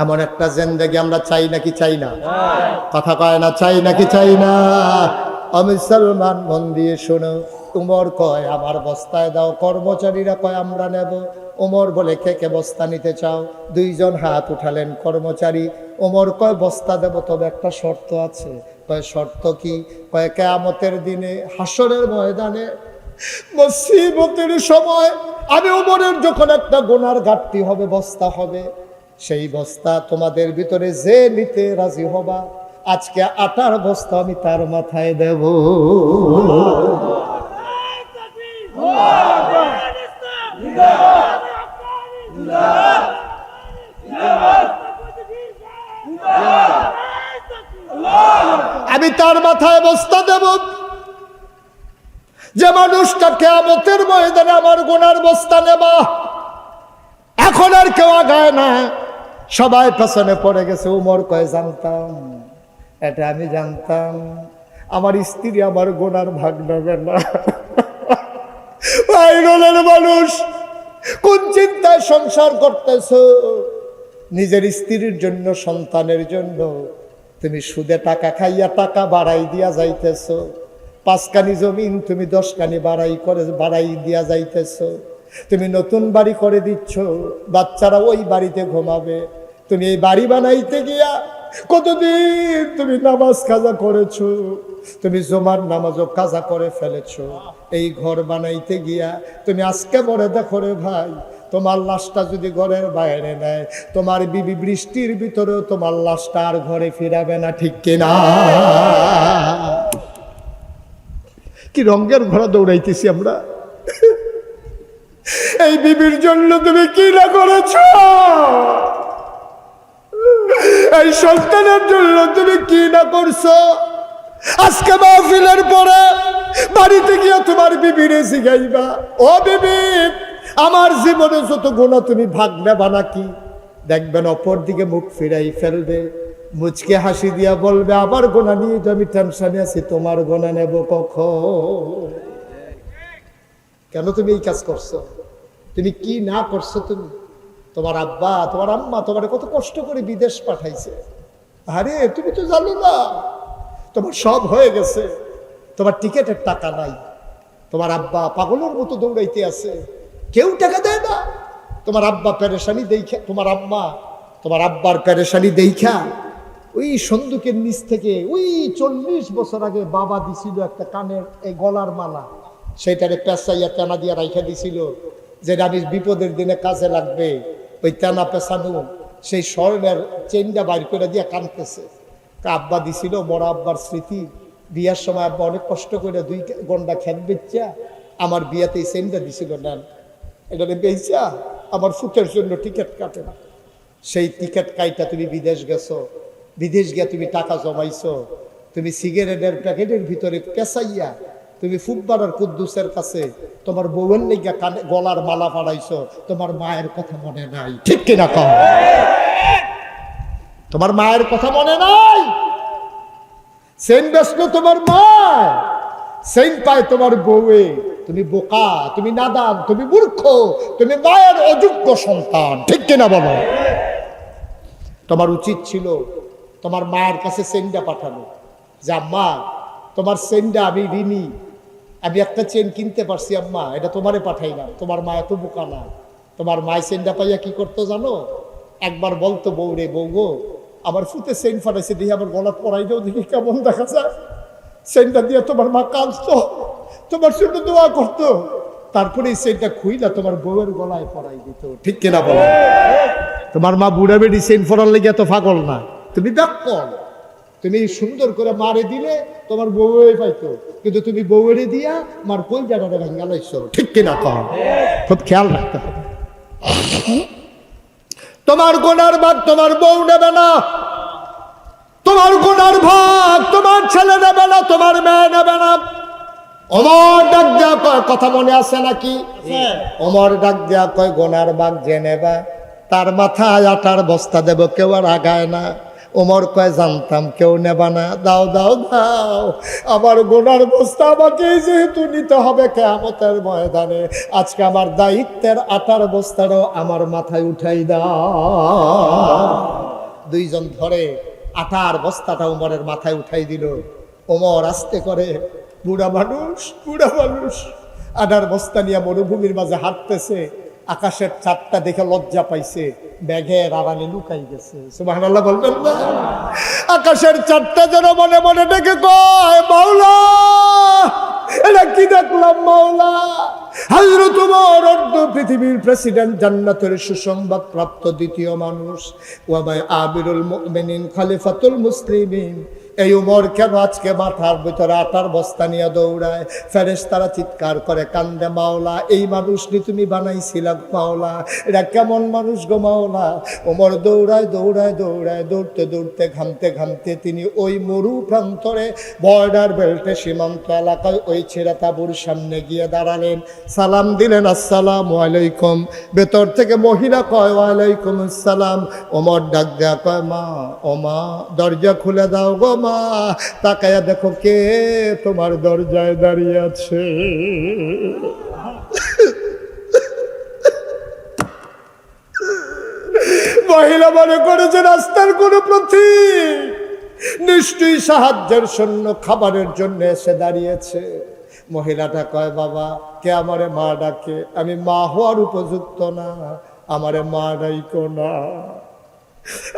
এমন একটা জিন্দেগি আমরা চাই নাকি চাই না? কথা কয় না, চাই নাকি চাই না? মুসলমান, মন দিয়ে শোনো। উমর কয়, আমার বস্তায় দাও। কর্মচারীরা কয়, আমরা নেব। ওমর বলে, কে কে বস্তা নিতে চাও? দুইজন হাত উঠালেন কর্মচারী। ওমর কয়, বস্তা দেব, তবে একটা শর্ত আছে। কয়, শর্ত কি? কয়, কিয়ামতের দিনে হাসরের ময়দানে মুসিবতের সময় আমি ওমরের যখন একটা গুনার ঘাটতি হবে, বস্তা হবে, সেই বস্তা তোমাদের ভিতরে যে নিতে রাজি হবা, আজকে আটার বস্তা আমি তার মাথায় দেব। আমি তার মাথায় বস্তা দেব। যে মানুষটা কিয়ামতের ময়দানে আমার গুনার বস্তা নেবা, এখন আর কেউ আগায় না, সবাই পেছনে পড়ে গেছে। উমর কয়, জানতাম, এটা আমি জানতাম, আমার স্ত্রী আমার গুনার ভাগ নেবে না। আইরনের মানুষ, কোন চিন্তায় সংসার করতেছ? নিজের স্ত্রীর জন্য, সন্তানের জন্য তুমি সুদে টাকা খাইয়া টাকা বাড়াই দিয়া যাইতেছ। 5 কানি জমিন তুমি 10 কানি বাড়াই দিয়া যাইতেছ। তুমি নতুন বাড়ি করে দিচ্ছ, বাচ্চারা ওই বাড়িতে ঘুমাবে। তুমি এই বাড়ি বানাইতে গিয়া কতদিন তুমি নামাজ কাজা করেছো, তুমি জুমার নামাজও কাজা করে ফেলেছো। এই ঘর বানাইতে গিয়া তুমি আজকে বলে দেখো রে ভাই, তোমার লাশটা যদি ঘরের বাইরে নেয়, তোমার বিবি বৃষ্টির ভিতরেও তোমার লাশটা আর ঘরে ফিরাবে না, ঠিক কিনা? কি রঙের ঘোড়া দৌড়াইতেছি আমরা। এই বিবির জন্য তুমি কি না করেছো? এই সন্তানের জন্য তুমি কি না করছো? আজকে মাহফিলের পরে বাড়িতে গিয়ে তোমার বিবিরে জিগাইবা, ও বিবি, আমার জীবনে যত গুনাহ তুমি ভাগ নেবা নাকি? দেখবেন অপর দিকে মুখ ফিরাই ফেলবে, মুচকে হাসি দিয়া বলবে, আমার গুনাহ নিয়ে তো আমি টেনশনে আছি, তোমার গুনাহ নেব কখন? কেন তুমি এই কাজ করছো? তুমি কি না করছো? তুমি, তোমার আব্বা, তোমার আম্মা তোমার কত কষ্ট করে বিদেশ পাঠাইছে। আরে তুমি তো জানো না, তোমার সব হয়ে গেছে, তোমার টিকেটের টাকা নাই, তোমার আব্বা পাগলের মতো দৌড়াইতে আছে, কেউ টাকা দেয় না। তোমার আব্বা পেরেশানি দেখে তোমার আম্মা তোমার আব্বার পেরেশানি দেইখা ওই সন্দুকের নিচ থেকে ওই 40 বছর আগে বাবা দিছিল একটা কানের এই গলার মালা, সেইটারে পেঁচাইয়া তেনা দিয়া রাইখা দিছিল, যেটা আমি বিপদের দিনে কাজে লাগবে। ওই তেনা পেঁচানো সেই স্বর্ণের চেনটা বাইর করে দিয়া কানতেছে। আব্বা দিছিল, বড় আব্বার স্মৃতি। বিয়ার সময় আব্বা অনেক কষ্ট করে 2 গন্ডা খেত বেচা আমার বিয়াতে এই চেনটা দিছিল। নেন, এটা বেচা আমার ফুটের জন্য টিকিট কাটে না। সেই টিকিট কাইটা তুমি বিদেশ গেছো, বিদেশ গিয়া তুমি টাকা জমাইছো, তুমি সিগারেটের প্যাকেটের ভিতরে পেঁচাইয়া তুমি ফুটবলার কুদ্দুসের কাছে তোমার বউয়ের লেগে কানে গলার মালা পাড়াইছো। তোমার মায়ের কথা মনে নাই? ঠিক কিনা কও? তোমার মায়ের কথা মনে নাই? সেন ব্যস্ত তোমার মা, সেন পায় তোমার বউয়ে। তুমি বোকা, তুমি নাদান, তুমি মূর্খ, তুমি মায়ের অযোগ্য সন্তান। ঠিক কিনা বলো? তোমার উচিত ছিল তোমার মায়ের কাছে চেনটা পাঠানো, যে আম্মা তোমার চেনটা আমি ঋণী, আমি একটা চেন কিনতে পারছি আম্মা, এটা তোমারে পাঠাইলাম। তোমার মা এত বোকা না। তোমার মায়ের চেনটা পাইয়া কি করতো জানো? একবার বলতো, বউরে, বউ গো আমার ফুতে চেন ফাটাইছে, দিয়ে আমার গলা পরাই দাও, দেখি কেমন দেখা যায়। চেনটা দিয়ে তোমার মা কাঁদতো, তোমার জন্য দোয়া করতো, তারপরে এই চেনটা খুইলা তোমার বউয়ের গলায় পরাই দিত। ঠিক কিনা বলো? তোমার মা বুড়া বেড়ি চেন ফরার লেগে এত পাগল না। তুমি ব্যাকল, তুমি সুন্দর করে মারে দিলে তোমার বউয়ে পাইতো, কিন্তু তুমি বউয়েরে দিয়া মার কই জায়গাটা ভাঙ্গা লাইছো। ঠিক কিনা কও? খুব খেয়াল রাখতে হবে। তোমার গুনার ভাগ তোমার বউ নেবে না, তোমার গুনার ভাগ তোমার ছেলে নেবে না, তোমার মেয়ে নেবে না। ওমর ডাক দেয়া কয়, কথা মনে আছে নাকি? ওমর ডাক দেয়া কয়, গুনার ভাগ যে নেবা তার মাথায় আটার বস্তা দেব, কেউ আর আগায় না। ওমর কয়, জানতাম কেউ নেবা না, দাও দাও দাও, আমার গুনার বস্তা আমাকে যেহেতু নিতে হবে কিয়ামতের ময়দানে, আজকে আমার দায়িত্বের আটার বস্তারও আমার মাথায় উঠাই দাও। 2 জন ধরে আটার বস্তাটা ওমরের মাথায় উঠাই দিল। ওমর আস্তে করে, বুড়া মানুষ আটার বস্তা নিয়ে মরুভূমির মাঝে হাঁটতেছে। আকাশের চাঁদটা দেখে লজ্জা পাইছে, ব্যাগের আড়ালে লুকাই গেছে। সুবহানাল্লাহ বলবেন না? আকাশের চাঁদটা যেন মনে মনে ডেকে কয়, মাওলা এটা কি দেখলাম মাওলা? হযরত ওমর অর্ধ পৃথিবীর প্রেসিডেন্ট, জান্নাতের সুসংবাদ প্রাপ্ত দ্বিতীয় মানুষ, ওয়া বাই আমিরুল মুমিনিন খলিফাতুল মুসলিমিন। এই ওমর কেন আজকে মাথার ভিতরে আটার বস্তা নিয়ে দৌড়ায়? ফেরেশতারা চিৎকার করে কান্দে, মাওলা এই মানুষ নি তুমি বানাইছিলা মাওলা, এটা কেমন মানুষ গো মাওলা? ওমর দৌড়ায় দৌড়ায় দৌড়ায়, দৌড়তে দৌড়তে ঘামতে ঘামতে তিনি ওই মরু প্রান্তরে বর্ডার বেল্টে সীমান্ত এলাকায় ওই ছেঁড়া তাঁবুর সামনে গিয়ে দাঁড়ালেন। সালাম দিলেন, আসসালামু আলাইকুম। ভেতর থেকে মহিলা কয়, ওয়ালাইকুম আসসালাম। ওমর ডাক দেয়া কয়, মা, ও মা দরজা খুলে দাও গো মা। তাকায়া দেখো কে তোমার দরজায় দাঁড়িয়ে আছে। মহিলা মনে করেছে রাস্তার কোনো প্রতীক, নিশ্চয়ই সাহায্যের জন্য, খাবারের জন্য এসে দাঁড়িয়েছে। মহিলাটা কয়, বাবা কে আমারে মা ডাকে? আমি মা হওয়ার উপযুক্ত না, আমারে মা ডাইকো না।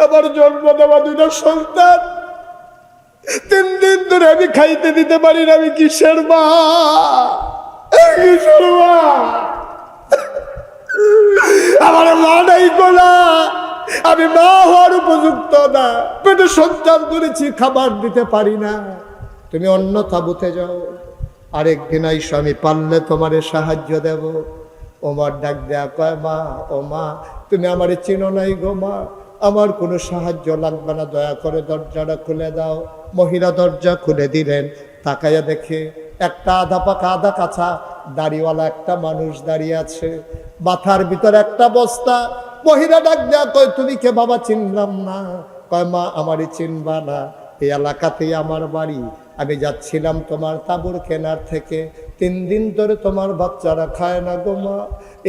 আমার জন্ম দেওয়া 2টা সন্তান, 3 দিন ধরে আমি খাইতে দিতে পারি না, আমি কিসের মা? কিসের মা? আমার মা ডাইকো না, আমি মা হওয়ার উপযুক্ত না, পেটে সন্তান ধরেছি, খাবার দিতে পারি না, তুমি অন্য তাঁবুতে যাও, আরেকদিন আইসো, আমি পারলে তোমারে সাহায্য দেব। ওমর ডাক দেয়া কয়, মা, ও মা তুমি আমারে চিনো নাই গো মা, আমার কোনো সাহায্য লাগবে না, দয়া করে দরজাটা খুলে দাও। মহিলা দরজা খুলে দিলেন। তাকাইয়া দেখে একটা আধা পাকা আধা কাঁচা দাড়িওয়ালা একটা মানুষ দাঁড়িয়ে আছে, মাথার ভিতরে একটা বস্তা। মহিলা ডাক দেয়া কয়, তুমি কে বাবা? চিনলাম না। কয়, মা আমারই চিনবা না, এই এলাকাতেই আমার বাড়ি, আমি যাচ্ছিলাম তোমার তাঁবুর কেনার থেকে, 3 দিন ধরে তোমার বাচ্চারা খায় না গো মা,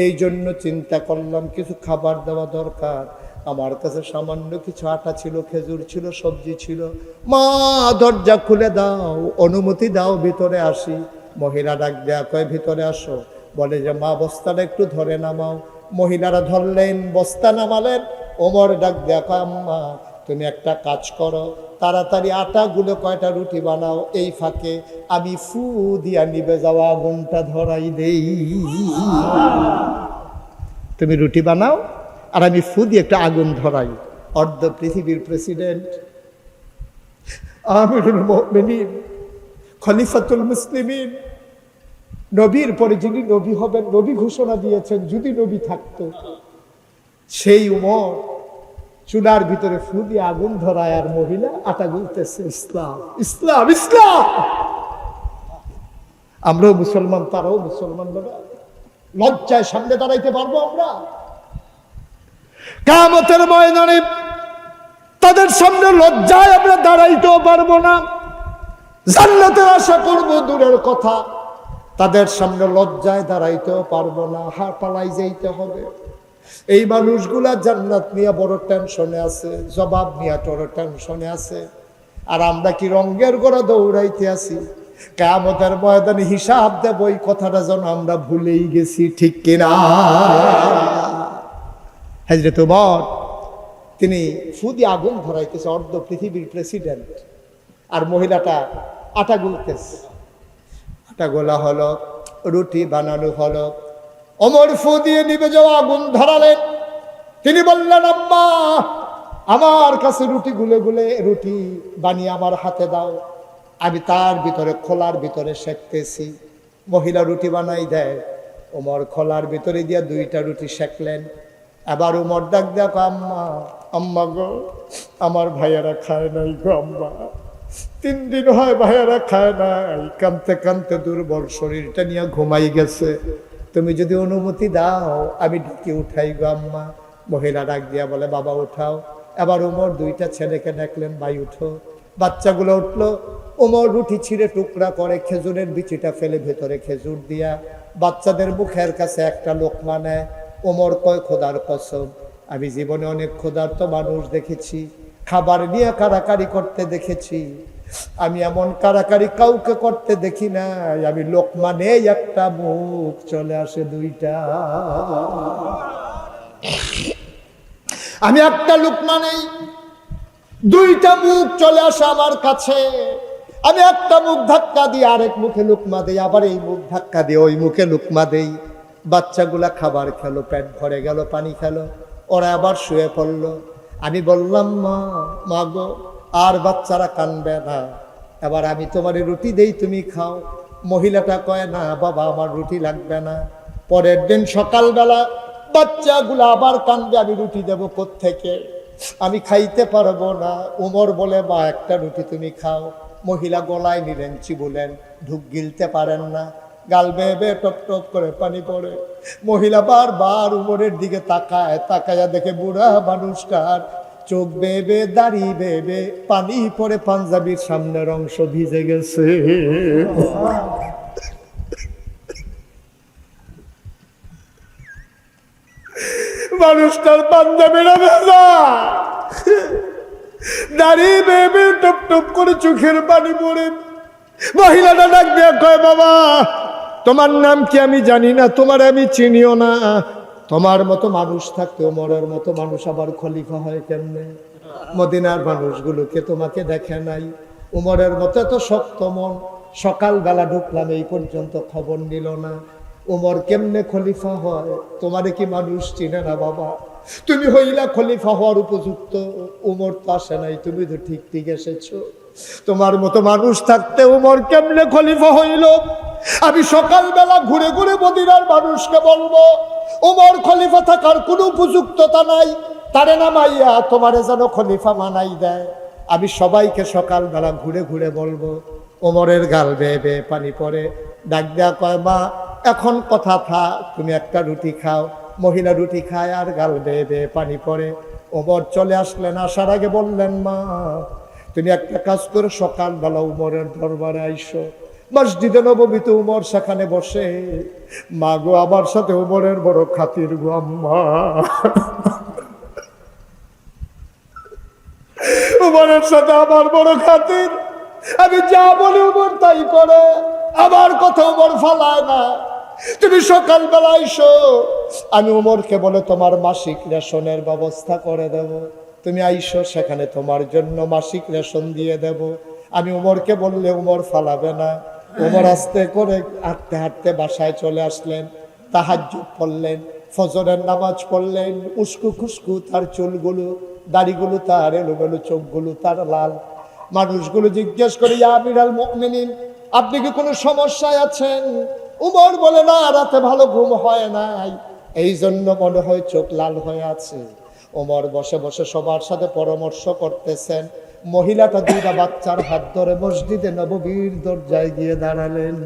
এই জন্য চিন্তা করলাম কিছু খাবার দেওয়া দরকার। আমার কাছে সামান্য কিছু আটা ছিল, খেজুর ছিল, সবজি ছিল। মা দরজা খুলে দাও, অনুমতি দাও, ভিতরে আসি। মহিলা ডাক দেয়া কয়, ভিতরে আসো। বলে যে, মা বস্তাটা একটু ধরে নামাও। মহিলারা ধরলেন, বস্তা নামালেন। ওমর ডাক দেখো আম্মা তুমি একটা কাজ করো, তাড়াতাড়ি আটাগুলো কয়টা রুটি বানাও, এই ফাঁকে আমি ফু দিয়া নিবে যাওয়া আগুনটা ধরাই দেই। তুমি রুটি বানাও আর আমি ফু দিয়ে একটা আগুন ধরাই। অর্ধ পৃথিবীর প্রেসিডেন্ট, আমিরুল মুমিনিন, খলিফাতুল মুসলিমিন, নবীর পরে যিনি নবী হবেন, নবী ঘোষণা দিয়েছেন যদি নবী থাকতো, সেই উমর চুলার ভিতরে ফু দিয়ে আগুন ধরায় আর মহিলা আটা গুলতেছে। ইসলাম ইসলাম ইসলাম। আমরাও মুসলমান, তারাও মুসলমান। লজ্জায় সামনে দাঁড়াইতে পারবো আমরা? কিয়ামতের ময়দানে তাদের সামনে লজ্জায় আমরা দাঁড়াইতেও পারবো না। জান্নাতের আশা করবো দূরের কথা, তাদের সামনে লজ্জায় দাঁড়াইতেও পারবো না। হার পালাই যাইতে হবে। এই মানুষগুলা জান্নাত নিয়ে বড় টেনশনে আছে, জবাব নিয়ে বড় টেনশনে আছে, আর আমরা কি রঙ্গের গোড়া দৌড়াইতে আছি। কিয়ামতের ময়দানে হিসাব দেব, এই কথাটা যেন আমরা ভুলেই গেছি, ঠিক কিনা? হযরত ওমর তিনি ফু দিয়ে আগুন ধরাইতেছে, অর্ধ পৃথিবীর প্রেসিডেন্ট, আর মহিলাটা আটা গুলতেছে। আটা গোলা হলো, রুটি বানানো হলো। ওমর ফু দিয়ে নিভে যাওয়া আগুন ধরালেন। তিনি বললেন আম্মা আমার কাছে রুটি গুলে গুলে রুটি বানিয়ে আমার হাতে দাও, আমি তার ভিতরে খোলার ভিতরে সেঁকতেছি। মহিলা রুটি বানাই দেয়, ওমর খোলার ভিতরে দিয়ে দুইটা রুটি সেঁকলেন। আবার ওমর ডাক দেখো আম্মা, আম্মা গো আমার ভাইয়ারা খায় নাই গো আম্মা, 3 দিন হয় ভাইয়ারা খায় নাই, কানতে কানতে দুর্বল শরীরটা নিয়ে ঘুমাই গেছে, তুমি যদি অনুমতি দাও আমি ডেকে উঠাই গো আম্মা। মহিলা ডাক দিয়া বলে বাবা উঠাও। আবার ওমর দুইটা ছেলেকে ডাকলেন, ভাই উঠো। বাচ্চাগুলো উঠলো। ওমর রুটি ছিঁড়ে টুকরা করে খেজুরের বিচিটা ফেলে ভেতরে খেজুর দিয়া বাচ্চাদের মুখের কাছে একটা লোকমা নেয়। ওমর কয় খোদার কসম আমি জীবনে অনেক ক্ষুধার্ত মানুষ দেখেছি, খাবার নিয়ে কারাকারি করতে দেখেছি, আমি এমন কারাকারি কাউকে করতে দেখি না। আমি লোকমা নেই একটা, মুখ চলে আসে দুইটা। আমি একটা লোকমা নেই, দুইটা মুখ চলে আসে আমার কাছে। আমি একটা মুখ ধাক্কা দিই, আরেক মুখে লুকমা দেই, আবার এই মুখ ধাক্কা দিয়ে ওই মুখে লুকমা দেই। বাচ্চাগুলা খাবার খেলো, পেট ভরে গেল, পানি খেলো, ওরা আবার শুয়ে পড়লো। আমি বললাম মা, মা গো আর বাচ্চারা কানবে না, এবার আমি তোমার রুটি দেই তুমি খাও। মহিলাটা কয় না বাবা আমার রুটি লাগবে না। পরের দিন সকালবেলা বাচ্চাগুলো আবার কানবে, আমি রুটি দেবো কোত্থেকে, আমি খাইতে পারবো না। ওমর বলে মা একটা রুটি তুমি খাও। মহিলা গলায় নিলেন, চিবুলেন, ঢুক গিলতে পারেন না, গাল বেয়ে বেয়ে টপ টপ করে পানি পড়ে। মহিলা বারবার উমরের দিকে তাকায়, তাকায়া দেখে বুড়া মানুষটার চোখ বেয়ে বেয়ে দাড়ি বেয়ে বেয়ে পানি পড়ে, পাঞ্জাবির সামনের অংশ ভিজে গেছে। মানুষটার পাঞ্জাবিরা ভেজা, দাড়ি বেয়ে বেয়ে টপ টপ করে চোখের পানি পড়ে। মহিলাটা ডাক দিয়ে কয় বাবা তোমার নাম কি আমি জানি না, তোমার আমি চিনিও না, তোমার মতো মানুষ থাকতে ওমরের মতো মানুষ আবার খলিফা হয় কেমনে? মদিনার মানুষগুলোকে তোমাকে দেখে নাই, ওমরের মতো এত শক্ত মন, সকালবেলা ঢুকলাম এই পর্যন্ত খবর নিল না, ওমর কেমনে খলিফা হয়? তোমারে কি মানুষ চিনে না বাবা? তুমি হইলা খলিফা হওয়ার উপযুক্ত, ওমর তো আসে নাই, তুমি তো ঠিক ঠিক এসেছো। তোমার মতো মানুষ থাকতে ওমর কেমনে খলিফা হইল? আমি সকালবেলা ঘুরে ঘুরে মদিনার মানুষকে বলবো ওমর খলিফা থাকার কোনো উপযুক্ততা নাই, তারে নামাইয়া তোমারে যেন খলিফা মানাই দেয়। আমি সবাইকে সকালবেলা ঘুরে ঘুরে বলবো। ওমরের গাল বেয়ে বেয়ে পানি পড়ে, ডাক দেয়া কয় মা এখন কথা থাক, তুমি একটা রুটি খাও। মহিলা রুটি খায় আর গাল বেয়ে বেয়ে পানি পড়ে। ওমর চলে আসলেন, আসার আগে বললেন মা তুমি একটা কাজ করে সকালবেলা উমরের দরবারে আইসো, মসজিদে নববীতে উমর সেখানে বসে। মা গো আমার সাথে উমরের বড় খাতির গো আম্মা, উমরের সাথে আমার বড় খাতির, আমি যা বলি উমর তাই করে, আমার কথা উমর ফালায় না। তুমি সকালবেলা আইসো, আমি উমরকে বলে তোমার মাসিক রেশনের ব্যবস্থা করে দেব। তুমি আইসো, সেখানে তোমার জন্য মাসিক রেশন দিয়ে দেব। আমি উমরকে বললে উমর ফালাবে না। উমর আস্তে করে হাঁটতে হাঁটতে বাসায় চলে আসলেন, তাহাজ্জুদ পড়লেন, ফজরের নামাজ পড়লেন। উস্কু খুস্কু তার চুলগুলো, দাড়িগুলো তার এলোমেলো, চোখগুলো তার লাল। মানুষগুলো জিজ্ঞেস করে, ইয়া আমিরাল মুমিনিন, আপনি কি কোনো সমস্যায় আছেন? উমর বলে, না, রাতে ভালো ঘুম হয় নাই, এই জন্য মনে হয় চোখ লাল হয়ে আছে। ওমর বসে বসে সবার সাথে পরামর্শ করতেছেন। মহিলাটা দুইটা বাচ্চার হাত ধরে মসজিদে নববীর দরজায় গিয়ে দাঁড়ালেন।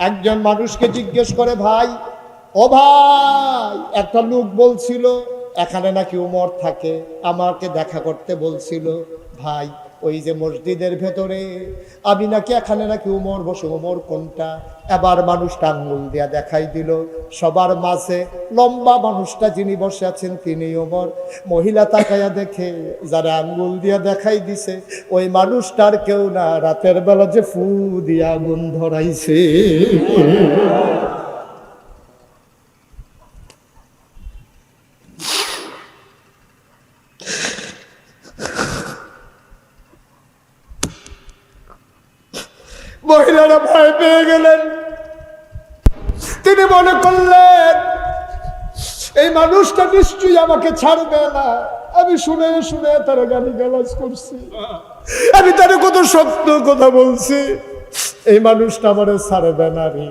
একজন মানুষকে জিজ্ঞেস করে, ভাই, ও ভাই, একটা লোক বলছিল এখানে নাকি উমর থাকে, আমাকে দেখা করতে বলছিল। ভাই, ওই যে মসজিদের ভেতরে, আমি নাকি এখানে নাকি উমর বসে। উমর কোনটা? এবার মানুষটা আঙ্গুল দিয়া দেখাই দিল। সবার মাঝে লম্বা মানুষটা যিনি বসে আছেন তিনি উমর। মহিলা তাকাইয়া দেখে যারা আঙ্গুল দিয়া দেখাই দিছে ওই মানুষটার কেউ না, রাতের বেলা যে ফু দিয়া আগুন ধরাইছে। মহিলারা ভয় পেয়ে গেলেন। তিনি মনে করলেন এই মানুষটা নিশ্চয়ই আমাকে ছাড়বে না। আমি শুনে শুনে তারা গালিগালাজ করছি, আমি তার কত সত্য কথা বলছি, এই মানুষটা আমারে ছাড়বে না রে।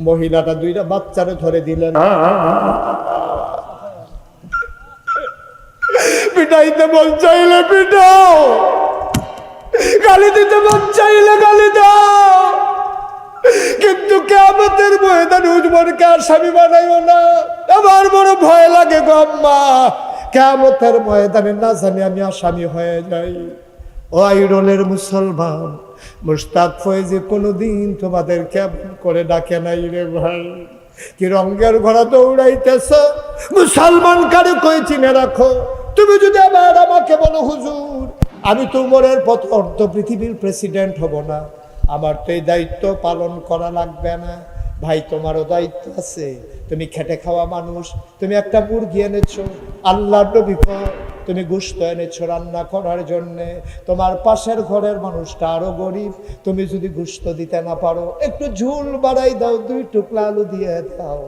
মহিলাটা দুইটা বাচ্চারে ধরে দিলেন। পিটাইতে মন চাইলে পিটাও, গালি দিতে মন চাইলে গালি দাও, কিন্তু কিয়ামতের ময়দানে উজবরকে আসামি বানাইও না। আমার বড় ভয় লাগে গো আম্মা, কিয়ামতের ময়দানে না জানি আমি আসামি হয়ে যাই। ও আইরনের মুসলমান, মুশতাক ফয়েজি কোনোদিন তোমাদের কেমন করে ডাকে নাই রে ভাই। কি রঙের ঘোড়া দৌড়াইতেছ, মুসলমান কারে কই চিনে রাখো। তুমি যদি আবার আমাকে বলো হুজুর আমি তো উমরের পথ অর্ধ পৃথিবীর প্রেসিডেন্ট হব না, আমার তো এই দায়িত্ব পালন করা লাগবে না। ভাই, তোমারও দায়িত্ব আছে, তুমি খেটে খাওয়া মানুষ। তুমি একটা মুরগি এনেছো, আল্লাহর নবী তুমি গোশত এনেছো রান্না করার জন্যে। তোমার পাশের ঘরের মানুষটা আরো গরিব, তুমি যদি গোশত দিতে না পারো একটু ঝুল বাড়াই দাও, 2 টুকরা আলু দিয়ে দাও।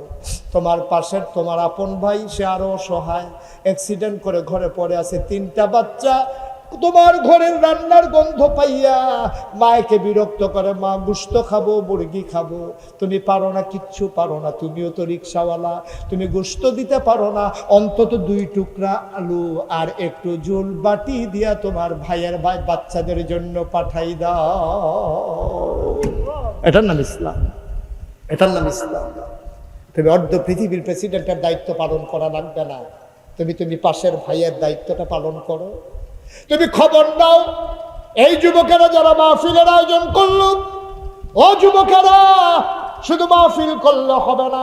তোমার পাশের তোমার আপন ভাই, সে আরো অসহায়, অ্যাক্সিডেন্ট করে ঘরে পড়ে আছে, 3টা বাচ্চা। তোমার ঘরের রান্নার গন্ধ পাইয়া মাকে বিরক্ত করে, মা গোশত খাবো, মুরগি খাবো। তুমি পারো না, কিচ্ছু পারো না, তুমিও তো রিক্সাওয়ালা, তুমি গোশত দিতে পারো না, অন্তত 2 টুকরা আলু আর একটু ঝোল বাটি দিয়া তোমার ভাইয়ের বাচ্চাদের জন্য পাঠাই দাও। এটার নাম ইসলাম, এটার নাম ইসলাম। তুমি অর্ধ পৃথিবীর প্রেসিডেন্টের দায়িত্ব পালন করা লাগবে না, তুমি পাশের ভাইয়ের দায়িত্বটা পালন করো। তুমি খবর নাও, এই যুবকেরা যারা মাহফিলের আয়োজন করলো, ও যুবকেরা, শুধু মাহফিল করলে হবে না,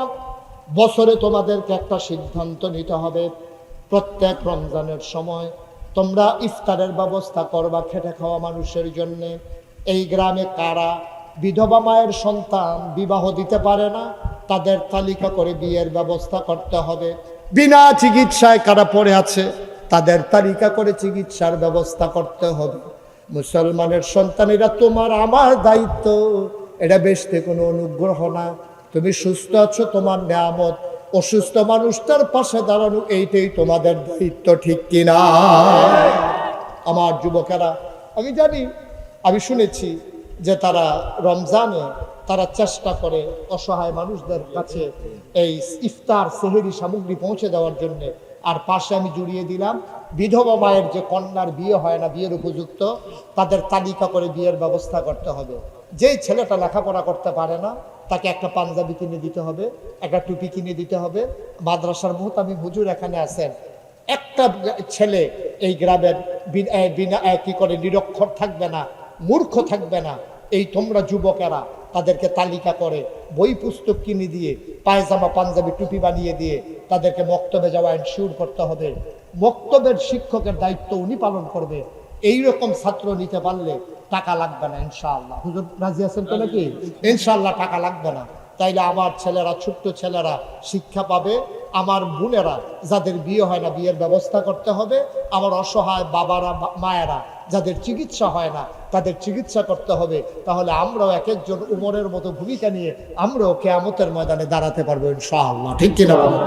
বছরে তোমাদেরকে একটা সিদ্ধান্ত নিতে হবে। প্রত্যেক রমজানের সময় তোমরা ইফতারের ব্যবস্থা করবা খেটে খাওয়া মানুষের জন্যে। এই গ্রামে কারা বিধবা মায়ের সন্তান বিবাহ দিতে পারে না, তাদের তালিকা করে বিয়ের ব্যবস্থা করতে হবে। বিনা চিকিৎসায় কারা পড়ে আছে, তাদের তালিকা করে চিকিৎসার ব্যবস্থা করতে হবে। মুসলমানের সন্তানেরা তোমার আমার দায়িত্ব, এটা বেশতে কোনো অনুগ্রহ না। তুমি সুস্থ আছো, তোমার নিয়ামত। অসুস্থ মানুষটার পাশে দাঁড়ানো এইটাই তোমাদের দায়িত্ব, ঠিক কিনা? আমার যুবকেরা, আমি জানি, আমি শুনেছি যে তারা রমজানে তারা চেষ্টা করে অসহায় মানুষদের কাছে এই ইফতার সেহরি সামগ্রী পৌঁছে দেওয়ার জন্যে। আর পাশে আমি জুড়িয়ে দিলাম বিধবা মায়ের যে কন্যার বিয়ে হয় না, বিয়ের উপযুক্ত, তাদের তালিকা করে বিয়ের ব্যবস্থা করতে হবে। যেই ছেলেটা লেখাপড়া করতে পারে না তাকে একটা পাঞ্জাবি কিনে দিতে হবে, একটা টুপি কিনে দিতে হবে। মাদ্রাসার মুহতামিম হুজুর এখানে আছেন, একটা ছেলে এই গ্রামের বিনা কি করে নিরক্ষর থাকবে না, মূর্খ থাকবে না। এই তোমরা যুবকেরা তাদেরকে তালিকা করে বই পুস্তক কিনে দিয়ে, পায়জামা পাঞ্জাবি টুপি বানিয়ে দিয়ে তাদেরকে মক্তবে যাওয়া এনশিওর করতে হবে। মক্তবের শিক্ষকের দায়িত্ব উনি পালন করবে। এইরকম ছাত্র নিতে পারলে টাকা লাগবে না ইনশাআল্লাহ। হুজুর রাজি আছেন তো নাকি? ইনশাআল্লাহ টাকা লাগবে না। তাইলে আমার ছেলেরা, ছোট্ট ছেলেরা শিক্ষা পাবে। আমার বোনেরা যাদের বিয়ে হয় না, বিয়ের ব্যবস্থা করতে হবে। আমার অসহায় বাবারা, মায়েরা যাদের চিকিৎসা হয় না, তাদের চিকিৎসা করতে হবে। তাহলে আমরাও এক একজন উমরের মতো ভূমিকা নিয়ে আমরাও কিয়ামতের ময়দানে দাঁড়াতে পারবো ইনশাআল্লাহ। ঠিক কিনা বলো?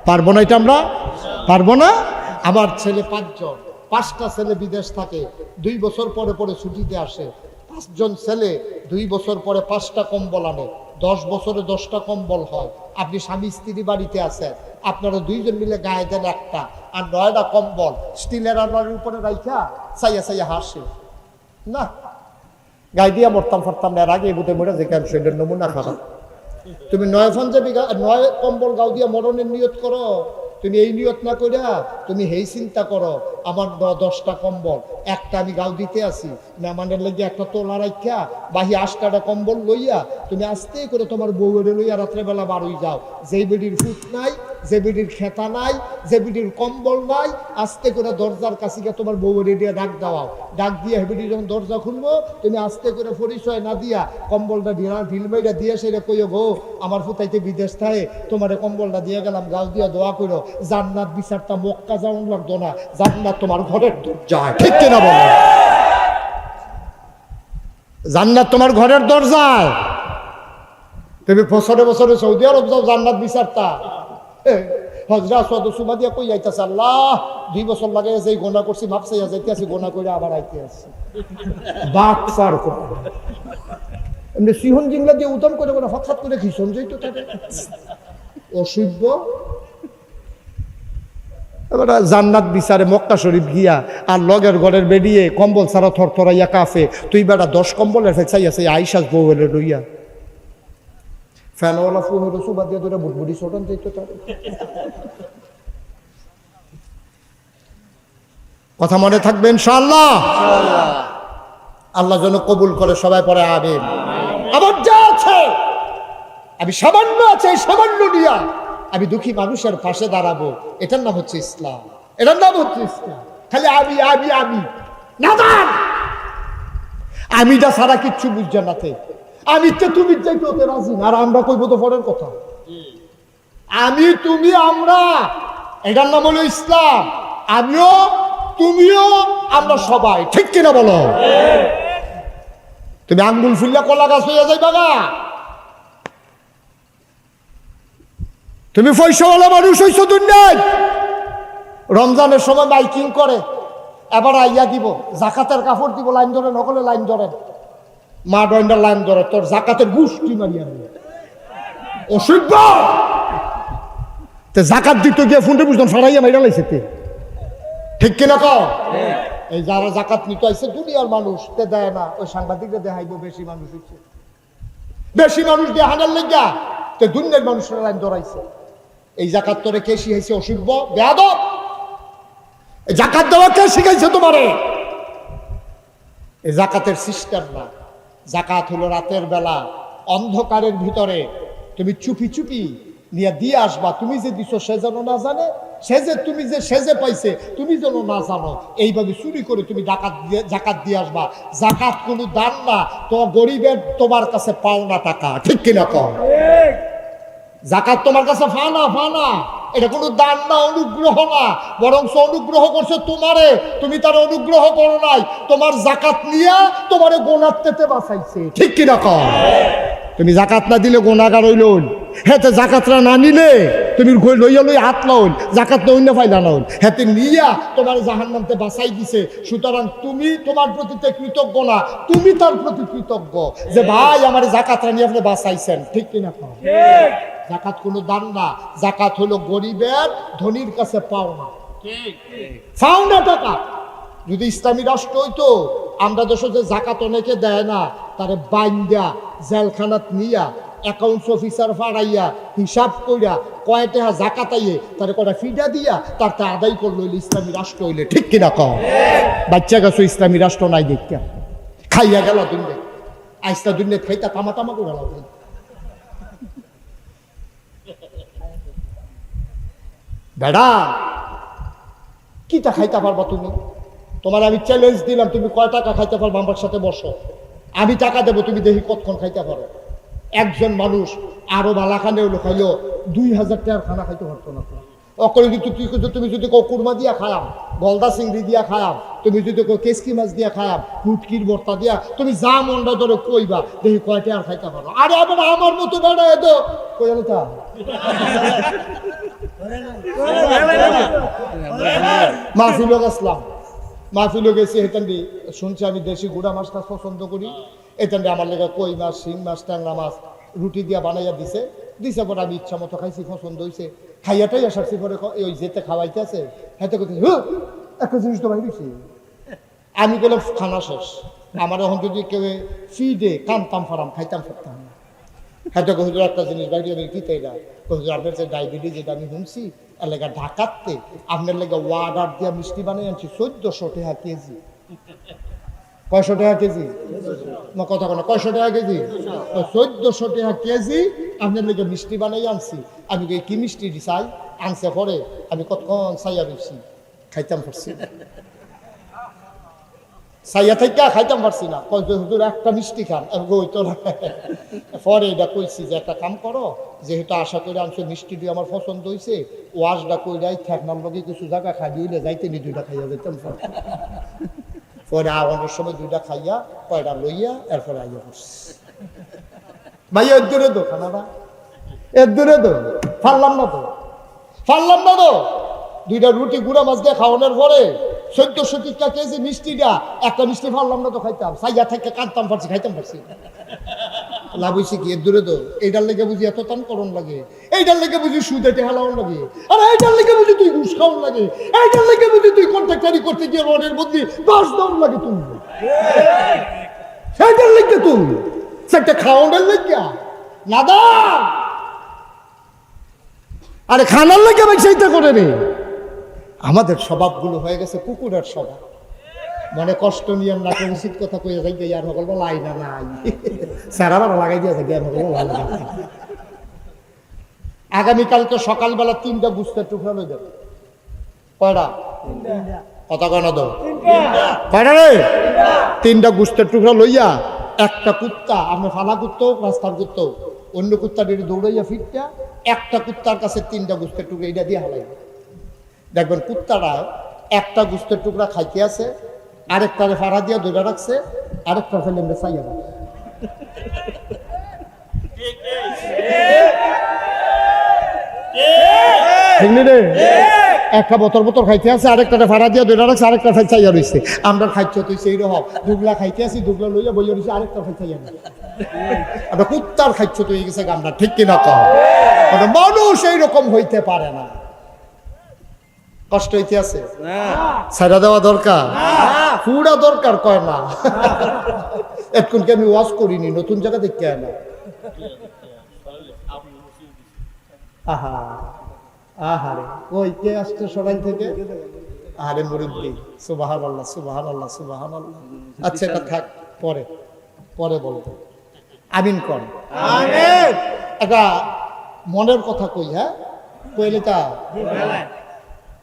পারবো না? এটা আমরা পারবো না? আমার ছেলে 5 জন, 5টা ছেলে বিদেশ থাকে, 2 বছর পরে পরে ছুটিতে আসে। 5 জন ছেলে 2 বছর পরে 5টা কম্বল আনে, 10 বছরে 10টা কম্বল হয়। আপনি স্বামী স্ত্রী বাড়িতে আছেন, আপনারা 2 জন মিলে গায়ে দেন একটা, আর 9টা কম্বল স্টিলের আলমারির উপরে রাইখা চাইয়া চাইয়া হাসে না। গায়ে দিয়া মরতাম ফারতাম না, এর আগে বুতে মরে যে কেন সেটার নমুনা খারাপ। তুমি 9 পাঞ্জাবি 9 কম্বল গাও দিয়া মরণের নিয়ত করো। তুমি এই নিয়ত না কইরা তুমি হেই চিন্তা করো, আমার 10টা কম্বল, একটা আমি গাও দিতে আসি, মেহমানের লাগি একটা তোলা রাখা বাহি 8টা কম্বল লইয়া তুমি আস্তে করে তোমার বউয়ের লইয়া রাত্রেবেলা বাড়ি যাও। যে বিডির ফুট নাই, যে বিডির খেতা নাই, যে বিডির কম্বল নাই, আস্তে করে দরজার কাছে গিয়ে তোমার বউয়ের দিয়ে ডাক দেওয়াও। ডাক দিয়ে হেবিডি যখন দরজা খুলবো, তুমি আস্তে করে পরিচয় না দিয়া কম্বলটা ঢিল মেয়েটা দিয়ে সেটা কইও, গো আমার ফুটাইতে বিদেশ থাকে, তোমার কম্বলটা দিয়ে গেলাম, গাও দিয়া দোয়া করো, জান্নাত বিচারটা মক্কা যাওয়ান লাগতো না, জান্নাত তোমার ঘরের দরজায়। ঠিক কিনা বলো? জান্নাত তোমার ঘরের দরজায়। তুমি বছরে বছরে সৌদি আরব যাও জান্নাত বিচারটা। হজরা সদ সুমা দিয়া কই যাইতেছে, আল্লাহ 2 বছর লাগে যে গোনা করছি, মাপ চাইয়া যাইতে আছি, গোনা করে আবার আইতে আসি। বাকসার এমনি সিহন জিংলা দিয়ে উদম করে করে হঠাৎ করে খিসন যাইতো তাদের অসভ্য। এবার জান্নাত বিচারে মক্কা শরীফ গিয়া আর লগের ঘরের বেরিয়ে কম্বল ছাড়া থরথরাইয়া কাফে, তুই বেটা 10 কম্বলের ফেঁচাই আছে আইসাস বউলে লইয়া ফ্যানওয়ালা ফুহের সুবাদ দিয়ে ধরে বুটবুটি ছোটান যাইতো তাদের। কথা মনে থাকবে ইনশাআল্লাহ। আল্লাহ যেন কবুল করে, সবাই পরে আমিন। আমার যা আছে আমি সামান্য আছে, সামান্য নিয়া আমি দুঃখী মানুষের পাশে দাঁড়াবো, এটার নাম হচ্ছে ইসলাম। এটার নাম হচ্ছে ইসলাম। খালি আমি আমি আমি না, আমিটা ছাড়া কিচ্ছু বুঝছে না। আমি তো তুমি চাইতে হতে রাজি না, আর আমরা কইব তো পরের কথা। আমি তুমি আমরা, এটার নাম হলো ইসলাম। আমিও তুমিও আমরা সবাই। ঠিক কিনা বলো? তুমি আঙ্গুল ফুললে কলা গাছ হইয়া যাইবা না। তুমি পয়সাওয়ালা মানুষ হইছো দুনিয়ায়। রমজানের সময় মাইকিং করে, এবার আইয়া দিব জাকাতের কাপড় দিব, লাইন ধরে নকলে লাইন ধরেন, মা ডন্ডার লাইন ধরে, তোর জাকাতের গুষ্টি মারিয়া অসভ্য। জাকাত দিতে গিয়ে ফোনটা বুঝতাম সরাইয়া মাইরা লাইছে। ঠিক কিনা কও? এই যারা জাকাত নিতে আইছে দুনিয়ার মানুষ, তে দেয় না, ওই সাংবাদিকরা দেখাইব বেশি মানুষ হচ্ছে, বেশি মানুষ দিয়ে হানার লেগা তে দুনিয়ার মানুষের লাইন ধরাইছে। এই জাকাত তোরে কে শিখাইছে? অসভ্য বেয়াদব। জাকাত দেওয়া কে শিখাইছে তোমারে? এই জাকাতের সিস্টেম না। জাকাত হলো রাতের বেলা অন্ধকারের ভিতরে তুমি চুপি চুপি নিয়ে দিয়ে আসবা। তুমি যে দিছো সে যেন না জানে, সে যে তুমি যে সেজে পাইছে তুমি যেন না জানো, এইভাবে চুরি করে তুমি জাকাত দিয়ে আসবা। জাকাত কোনো দান না, তোমার গরিবের তোমার কাছে পাওনা টাকা। ঠিক কিনা কও? জাকাত তোমার কাছে ফানা, এটা কোনো দান না, অনুগ্রহ না, বরং অনুগ্রহ করছে তোমারে, তুমি তার অনুগ্রহ করো নাই। তোমার জাকাত নিয়ে তোমারে গোনার থেকে বাঁচাইছে। ঠিক কিনা কও? তুমি জাকাত না দিলে গোনাগার হইল, হেতে জাকাতরা না নিলে তুমি লইয়া লই হাত লাউন, জাকাত নইনা ফাইলা নাউন, হেতে নিয়া তোমার জাহান্নামতে বাঁচাই দিছে। সুতরাং তুমি তোমার প্রতি কৃতজ্ঞ না, তুমি তার প্রতি কৃতজ্ঞ যে ভাই আমার জাকাতরা নিয়ে আপনি বাঁচাইছেন। ঠিক কিনা কও? জাকাত কোনো দান না, জাকাত হলো গরিবের ধনীর কাছে পাওনা, পাওনা টাকা। যদি ইসলামী রাষ্ট্র হইতো, আমরা দেশে যে জাকাত অনেকে দেয় না, তারে বাইন্দা জেলখানাত নিয়া অ্যাকাউন্টস অফিসার ফাড়াইয়া হিসাব কইরা কয় টাকা জাকাত আইয়ে তারে কয়টা ফিডা দিয়া তার তা আদায় করলো ইসলামী রাষ্ট্র হইলে। ঠিক কিনা কও? বাচ্চা গেছো ইসলামী রাষ্ট্র নাই দেখা খাইয়া গেল দুনিয়া, আইসা দুনিয়া খাইতা তামা করে গেল। বেড়া কিটা খাইতে পারবা তুমি? তোমার আমি চ্যালেঞ্জ দিলাম, তুমি কয় টাকা খাইতে পারবো আমার সাথে বসো, আমি টাকা দেবো, তুমি দেখি কতক্ষণ খাইতে পারো। একজন মানুষ আরো বালাখানে খাইলো 2000 টাকার খানা খাইতে পারতো না। অকলে যদি তুমি যদি কুরমা দিয়া খায়াম, গলদা চিংড়ি দিয়া খায়াম, তুমি যদি কেসকি মাছ দিয়া খায়াম, ফুটকির ভর্তা দিয়া, তুমি যা মনটা ধরে কইবা দেখি কয়টা আর খাইতে পারো। আরে আমার মতো বেড়া এত কইতা মাহফিলও গেছিলাম, মাহফিলও গেছি। এখান দিয়ে শুনছি আমি দেশি গুড়া মাছটা পছন্দ করি। এখান দিয়ে আমার লেগে কই মাছ, শিং মাছ, ট্যাংরা মাছ রুটি দিয়া বানাইয়া দিছে পরে আমি ইচ্ছা মতো খাইছি, পছন্দ হয়েছে। খাইয়াটাই আসারছি পরে ওই যেতে খাওয়াইতে আছে হাতে করতে একটা জিনিস তো বাইরেছি। আমি গেলাম খানা শেষ, আমার এখন যদি কেউ ফিডে কানতাম ফারাম খাইতাম ফারতাম না। হাতে হুজুর একটা জিনিস বাইরে আমি কি তাই না হুজুর, আপনার যে ডায়াবেটিস যেটা আমি শুনছি এলাকা ঢাকাতে আপনার লেগে ওয়ার্ডার দিয়া মিষ্টি বানিয়ে আনছি 1400 টাকা কেজি। 500 টাকা কেজি না কথা কোনো 500 টাকা কেজি, 1400 টাকা কেজি আপনার লেগে মিষ্টি বানাই আনছি। আমি কি মিষ্টি চাই আনছে পরে আমি কতক্ষণ চাইয়া বেশি খাইতাম পারছি, চাইয়া থেকে খাইতাম পারছি না। হুজুর একটা মিষ্টি খান ওই তো পরে এটা কইছি যে একটা কাম করো, যেহেতু আশা করে আনছো মিষ্টি দিয়ে আমার পছন্দ হয়েছে, ওয়াশটা কইরাই ঠেকনার লগে কিছু জায়গা খাই দিলে যাইতে নি 2টা খাইয়া যেতাম। পরে আওয়ানোর সময় 2টা খাইয়া কয়টা লইয়া এরপরে আইয়া করছি। ভাইয়া এর দূরে দো খানাটা, এর দূরে দো ফারলাম না তো 2টা রুটি গুঁড়া মাছ দিয়ে খাওয়ানোর পরে 1400 টাকা কেজি মিষ্টিটা একটা মিষ্টি ফারলাম না তো খাইতাম, সাইয়া থেকে কাঁদতাম পারছি, খাইতাম পারছি। লাভ হয়েছে কি? এর দূরে দো। এইটার লেগে বুঝি এত টান করণ লাগে, এইটার লেগে বুঝি সুদেতে হেলাও লাগে, আর এইটার লেগে বুঝি তুই ঘুষ খাওয়ান লাগে, এইটার লেগে বুঝি তুই কন্ট্রাক্টারি করতে গিয়ে রডের মধ্যে 10 দৌড় লাগে তুমি, সেইটার লেগে তুমি সেটা খাওয়ানোর লেগে না দা। আরে খানার লেগে আমি সেইটা করে রে। আমাদের স্বভাবগুলো হয়ে গেছে কুকুরের স্বভাব, মানে কষ্ট নিয়ে না করে উচিত কথা কইয়া যাই গে আর বলবো লাই না নাই স্যারাবার লাগাই দিয়ে যাই বলবো। আগামীকালকে সকালবেলা 3টা গুস্তের টুকরা লই দেব। কয়টা কথা কেন দাও? কয়টা রে? 3টা গুস্তের টুকরা লইয়া একটা কুত্তা, আপনি ফালা কুত্তো রাস্তার কুত্তো, অন্য কুত্তা দৌড়াইয়া ফিরটা একটা কুত্তার কাছে 3টা গুস্তের টুকরা এটা দিয়ে হালাই দেখবেন কুত্তাটা একটা গুস্তের টুকরা খাইতে আছে, আরেকটারে ফাড়া দিয়া ধরে রাখছে, আরেকটা ফেলে আমরা চাইয়া রাখছে। একটা বোতল খাইতে আছে, আরেকটারে ফাড়া দিয়া ধরে রাখছে, আরেকটা ফাই চাইয়া রয়েছে। আমরা খাইতে তুই সেই রকম দুগলা খাইতে আছি, দুগলা লইয়া বইয়া রয়েছে, আরেকটা ফাই চাইয়া আমরা কুত্তার খাইছ তো হয়ে গেছে গামলা, ঠিক কিনা কম? মানুষ এইরকম হইতে পারে না। কষ্ট হইতে আছে, ছাড়া দেওয়া দরকার, পুরা দরকার কয় না। এতক্ষণকে আমি ওয়াজ করিনি, নতুন জায়গা দেখতে হয় না। আহা আহারে ওই কে আসছে সবাই থেকে? আরে মুরব্বী, সুবহানাল্লাহ সুবহানাল্লাহ সুবহানাল্লাহ। আচ্ছা এটা থাক, পরে পরে বলবো। আমিন কর। আমিন। একটা মনের কথা কই, হ্যাঁ কইলে তা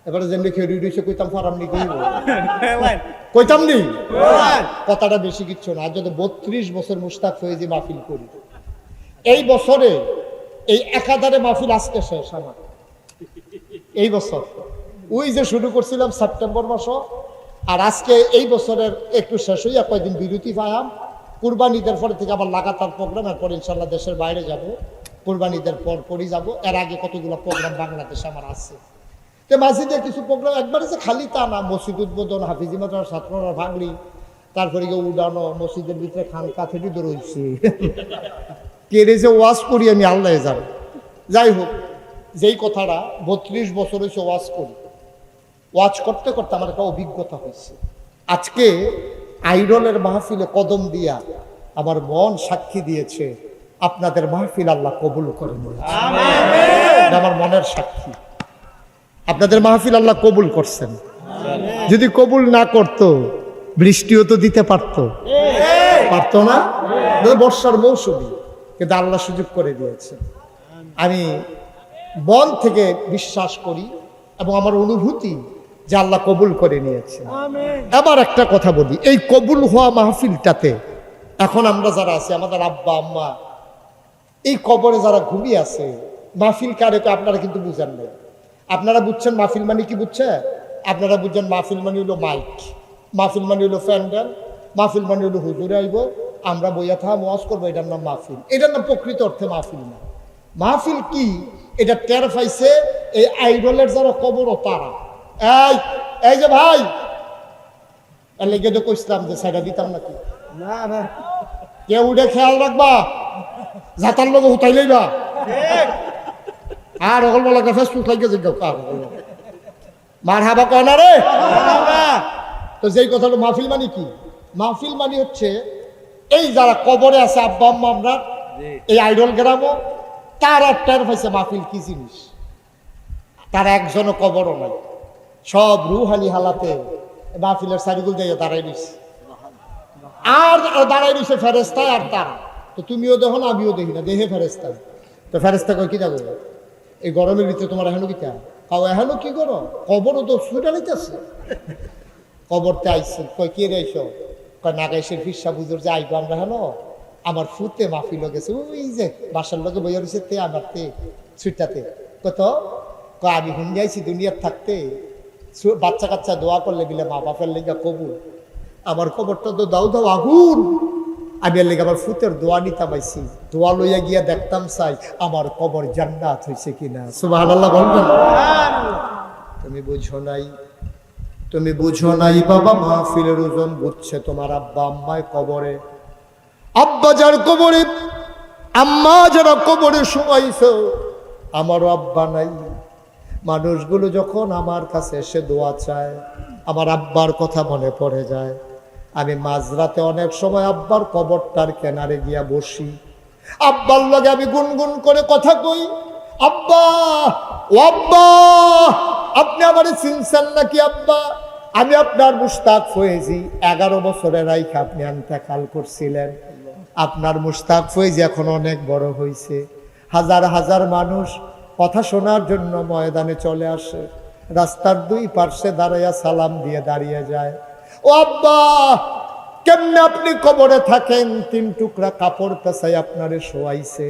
এবারে যেমনি খেয়ে রয়েছে কইতাম ফারাম নি কইতাম নি, কথাটা বেশি কিচ্ছু না। আর যদি 32 বছর মুশতাক ফয়েজি মাহফিল করি, এই বছরে এই একাধারে মাহফিল আজকে শেষ আমার এই বছর। ওই যে শুরু করছিলাম সেপ্টেম্বর মাস, আর আজকে এই বছরের একটু শেষ হইয়া কয়েকদিন বিরতি পাইলাম। কুরবানিদের পরে থেকে আবার লাগাতার প্রোগ্রাম, এরপর ইনশাল্লাহ দেশের বাইরে যাব, কুরবানিদের পরই যাব। এর আগে কতগুলো প্রোগ্রাম বাংলাদেশে আমার আছে। তো মসজিদে কিছু প্রোগ্রাম একবারে যে খালি তা না, মসজিদ উদ্বোধন, হাফিজি মাদ্রাসার ছাত্ররা ভাগলি, তারপরে গিয়ে উড়ানো, মসজিদের ভিতরে খানকা থেকে রয়েছে, কেড়ে যে ওয়াজ করি আমি আল্লাহ যাবে। যাই হোক, যেই কথাটা 32 বছর হয়েছে ওয়াজ করি, ওয়াজ করতে করতে আমার একটা অভিজ্ঞতা হয়েছে। আজকে আইরনের মাহফিলে কদম দিয়া আমার মন সাক্ষী দিয়েছে আপনাদের মাহফিল আল্লাহ কবুল করে নিয়েছে। আমার মনের সাক্ষী, আপনাদের মাহফিল আল্লাহ কবুল করছেন। যদি কবুল না করতো বৃষ্টিও তো দিতে পারতো না, বর্ষার মৌসুমী, কিন্তু আল্লাহ সুযোগ করে দিয়েছে। আমি মন থেকে বিশ্বাস করি এবং আমার অনুভূতি যে আল্লাহ কবুল করে নিয়েছে। আবার একটা কথা বলি, এই কবুল হওয়া মাহফিলটাতে এখন আমরা যারা আছি, আমাদের আব্বা আম্মা এই কবরে যারা ঘুমিয়ে আছে, মাহফিল কারে আপনারা কিন্তু বুঝেন না। আপনারা বুঝছেন মাহফিল মানে কি বুঝছে? আপনারা বুঝছেন মাহফিল মানে হলো মাইক, মাহফিল মানে হলো প্যান্ডেল, মাহফিল মানে হলো হুজুরে আইব, আমরা বইয়া থাকা ওয়াজ করবো, এটার নাম মাহফিল। এটার নাম প্রকৃত অর্থে মাহফিল না। মাহফিল কি এটা টের পাইছে এই আইডলের যারা কবর ও তারা। এই এই যে ভাই, এর লেগে তো কইছিলাম যে সাইডা দিতাম নাকি, না না কেউ উঠে খেয়াল রাখবা, যাতার লোক উঠাই লইবা। আর অকল বলা ফেসবুক লাগে জিজ্ঞাসা মার হাবা কয় না রে। তো যেই কথাটা মাহফিল মানে কি? মাহফিল মানে হচ্ছে এই যারা কবরে আছে আব্বা আম্মা আমরা এই আইডল গ্রামও, তারা টের পাইছে মাহফিল কি জিনিস। তার একজনও কবরও নাই, সব রুহানি হালাতে মাহফিলের সারিগুল দিয়ে দাঁড়াই দিচ্ছে। আর দাঁড়াই দিচ্ছে ফেরেস্তায় আর তারা। তো তুমিও দেখো না, আমিও দেখি না, দেহে ফেরেস্তা। তো ফেরেস্তা কয় কি যাবো এই গরমের ভিতরে তোমার এখনো কি কাও এখনো কি করো? কবরও তো ছুটা নিতেছে। কবরতে আইসে, কয় কে রে এসো? কয় নাগাইশের ফিরসা বুঝুর যে আইবো আমরা হেন, আমার ফুতে মাহফিল গেছে ওই যে বাসার লোকে বইয়া রয়েছে তে আমার তে ছুটাতে। কত কয় আমি হুন যাইছি দুনিয়ার থাকতে, বাচ্চা কাচ্চা দোয়া করলে বিলে মা বাপের লেগা কবুল, আমার কবরটা তো দাও দাও আগুন। আমি এর লেগে আমার ফুতের দোয়া নিতাম আইছি, দোয়া লইয়া গিয়া দেখতাম চাই আমার কবর জান্নাত হয়েছে কিনা। সুবহানাল্লাহ বলবেন। তুমি বুঝো নাই, তুমি বুঝো নাই বাবা, মাহফিলের ওজন বুঝছে তোমার আব্বা আম্মায় কবরে। আব্বা যার কবরে, আম্মা যারা কবরে শোয়াইছ, আমারও আব্বা নাই। মানুষগুলো যখন আমার কাছে এসে দোয়া চায়, আমার আব্বার কথা মনে পড়ে যায়। আমি মাঝরাতে অনেক সময় আব্বার কবরটার কেনারে গিয়া বসি, আব্বার লগে আমি গুনগুন করে কথা কই, আব্বা ও আব্বা আপনি আমারে চিনছেন নাকি আব্বা? আমি আপনার মুশতাক ফয়েজি, 11 বছরের রাইখা আপনি ইন্তেকাল করছিলেন। আপনার মুশতাক ফয়েজি এখন অনেক বড় হয়েছে, হাজার হাজার মানুষ কথা শোনার জন্য ময়দানে চলে আসে, রাস্তার দুই পার্শ্বে দাঁড়াইয়া সালাম দিয়ে দাঁড়িয়ে যায়। ও আব্বা কেমনে আপনি কবরে থাকেন? 3 টুকরা কাপড় পেছাই আপনারে শোয়াইছে।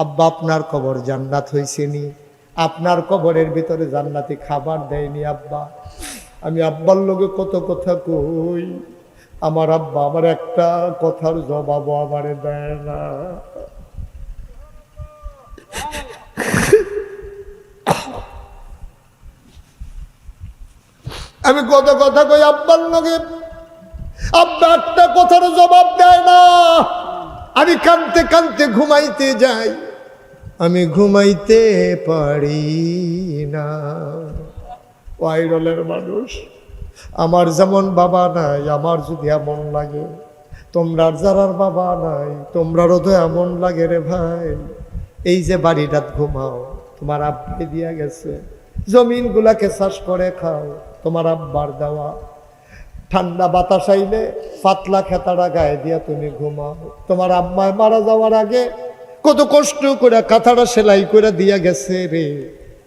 আব্বা আপনার কবর জান্নাত হয়েছে নি? আপনার কবরের ভিতরে জান্নাতি খাবার দেয়নি আব্বা? আমি আব্বার লোকে কত কথা কই, আমার আব্বা আমার একটা কথার জবাবও আমারে দেয় না। আমি কত কথা কই আব্বার লোকে, আব্বা একটা কথার জবাব দেয় না। আমি কানতে কানতে ঘুমাইতে যাই, আমি ঘুমাইতে পারি না। ওয়াইরলের মানুষ, আমার যেমন বাবা নাই, আমার যদি এমন লাগে, তোমরার যারার বাবা নাই তোমরারও তো এমন লাগে রে ভাই। এই যে বাড়িটাত ঘুমাও, তোমার আব্বাই দিয়া গেছে, জমিনগুলাকে চাষ করে খাও, তোমার আব্বার দেওয়া। ঠান্ডা বাতাস আইলে পাতলা খেতাটা গায়ে দিয়া তুমি ঘুমাও। তোমার আম্মায় মারা যাওয়ার আগে কত কষ্ট করে কাঁথাটা সেলাই করে দিয়া গেছে রে,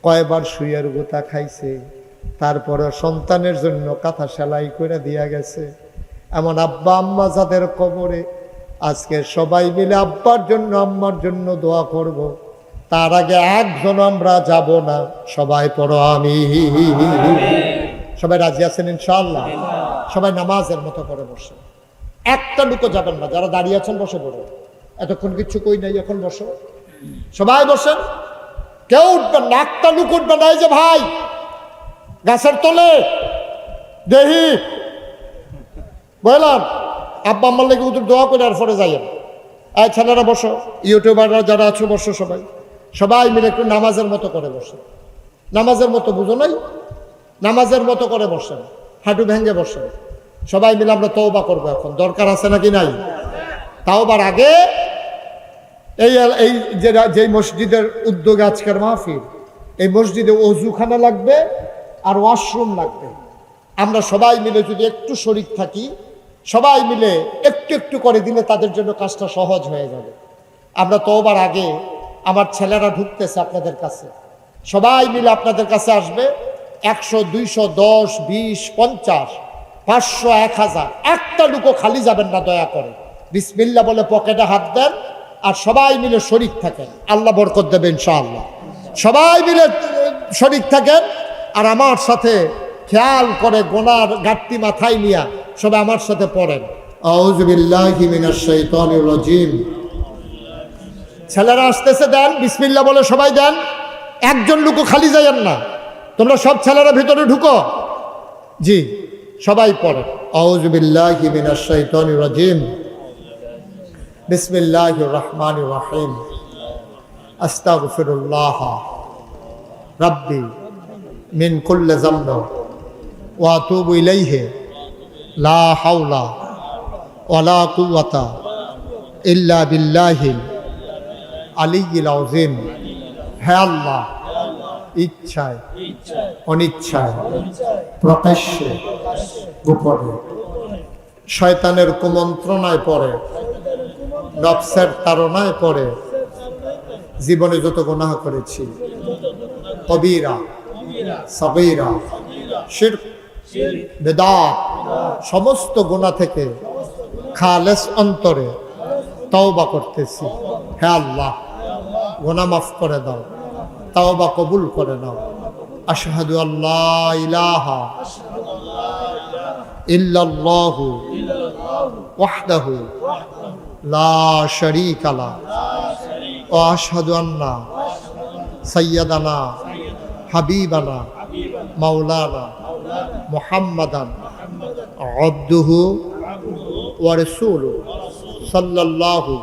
কয়বার শুয়ের গোতা খাইছে, তারপরে সন্তানের জন্য কাঁথা সেলাই করে দিয়া গেছে। এমন আব্বা আম্মা যাদের কবরে, আজকে সবাই মিলে আব্বার জন্য আম্মার জন্য দোয়া করব। তার আগে একজন আমরা যাব না, সবাই পড়ো আমি। সবাই রাজি আছেন ইনশাআল্লাহ? সবাই নামাজের মতো করে বসে, একটা লুকো যাবেন না। যারা দাঁড়িয়ে আছেন বসে পড়ো, এতক্ষণ কিচ্ছু কই নাই, এখন বসো, সবাই বসেন, কেউ উঠবেন না, একটা লুক উঠবেন না। এই যে ভাই গাছের তলে দেহি বললাম, আব্বা আম্মার লেগে উঠে দোয়া করে আর পরে যাইয়েন। এই ছেলেরা বসো, ইউটিউবাররা যারা আছো বসো, সবাই সবাই মিলে একটু নামাজের মতো করে বসে। নামাজের মতো বুঝো নাই? নামাজের মতো করে বসেন, হাঁটু ভেঙে বসেন। সবাই মিলে আমরা তওবা করবো। এখন দরকার আছে নাকি নাই? তাওবার আগে এই যে মসজিদের উদ্যোগে আজকের মাহফিল, এই মসজিদে ওযুখানা লাগবে আর ওয়াশরুম লাগবে। আমরা সবাই মিলে যদি একটু শরীক থাকি, সবাই মিলে একটু একটু করে দিলে তাদের জন্য কাজটা সহজ হয়ে যাবে। আমরা তওবার আগে, আমার ছেলেরা ঢুকতেছে আপনাদের কাছে, সবাই মিলে আপনাদের কাছে আসবে। 100, 200, 10, 20, 50, 500, 1000, একটা লুকো খালি যাবেন না দয়া করে। বিসমিল্লাহ বলে পকেটে হাত দেন, আর সবাই মিলে শরীক থাকেন, আল্লাহ বরকত দেবে ইনশাআল্লাহ। সবাই মিলে শরীক থাকেন আর আমার সাথে খেয়াল করে গোনার ঘাটতি মাথায় নিয়া সবাই আমার সাথে পড়েন, আউযু বিল্লাহি মিনাশ শাইতানির রাজিম। ছেলেরা আসতেছে, দেন বিসমিল্লাহ বলে সবাই দেন, একজন লোকও খালি যাইয়েন না, তোমরা সব ছেলেরা ভিতরে ঢুকো। জি, সবাই পড়েন, আউযু বিল্লাহি মিনাশ শাইতানির রাজিম, বিসমিল্লাহির রহমানির রহিম, আস্তাগফিরুল্লাহ রাব্বি মিন কুল্লি যামব ওয়া আতুবু ইলাইহি লা হাওলা ওয়ালা কুওয়াতা ইল্লা বিল্লাহিল আলিয়্যিল আযীম। হে আল্লাহ, ইচ্ছায় অনিচ্ছায় প্রকাশ্যে গোপনে শয়তানের কুমন্ত্রণায় পড়ে, নফসের তাড়নায় পড়ে জীবনে যত গুনাহ করেছি, কবিরা সগীরা শিরক বিদআত সমস্ত গুনাহ থেকে খালেস অন্তরে তওবা করতেছি। হে আল্লাহ, গুনাহ মাফ করে দাও, তওবা কবুল করে নাও। আশহাদু আল্লা ইলাহা ইল্লাল্লাহু ওয়াহদাহু লা শারীকা লাহু ওয়া আশহাদু আন্না সাইয়্যিদানা হাবিবানা মাওলানা মুহাম্মাদান আবদুহু ওয়া রাসূলুহু সাল্লাল্লাহু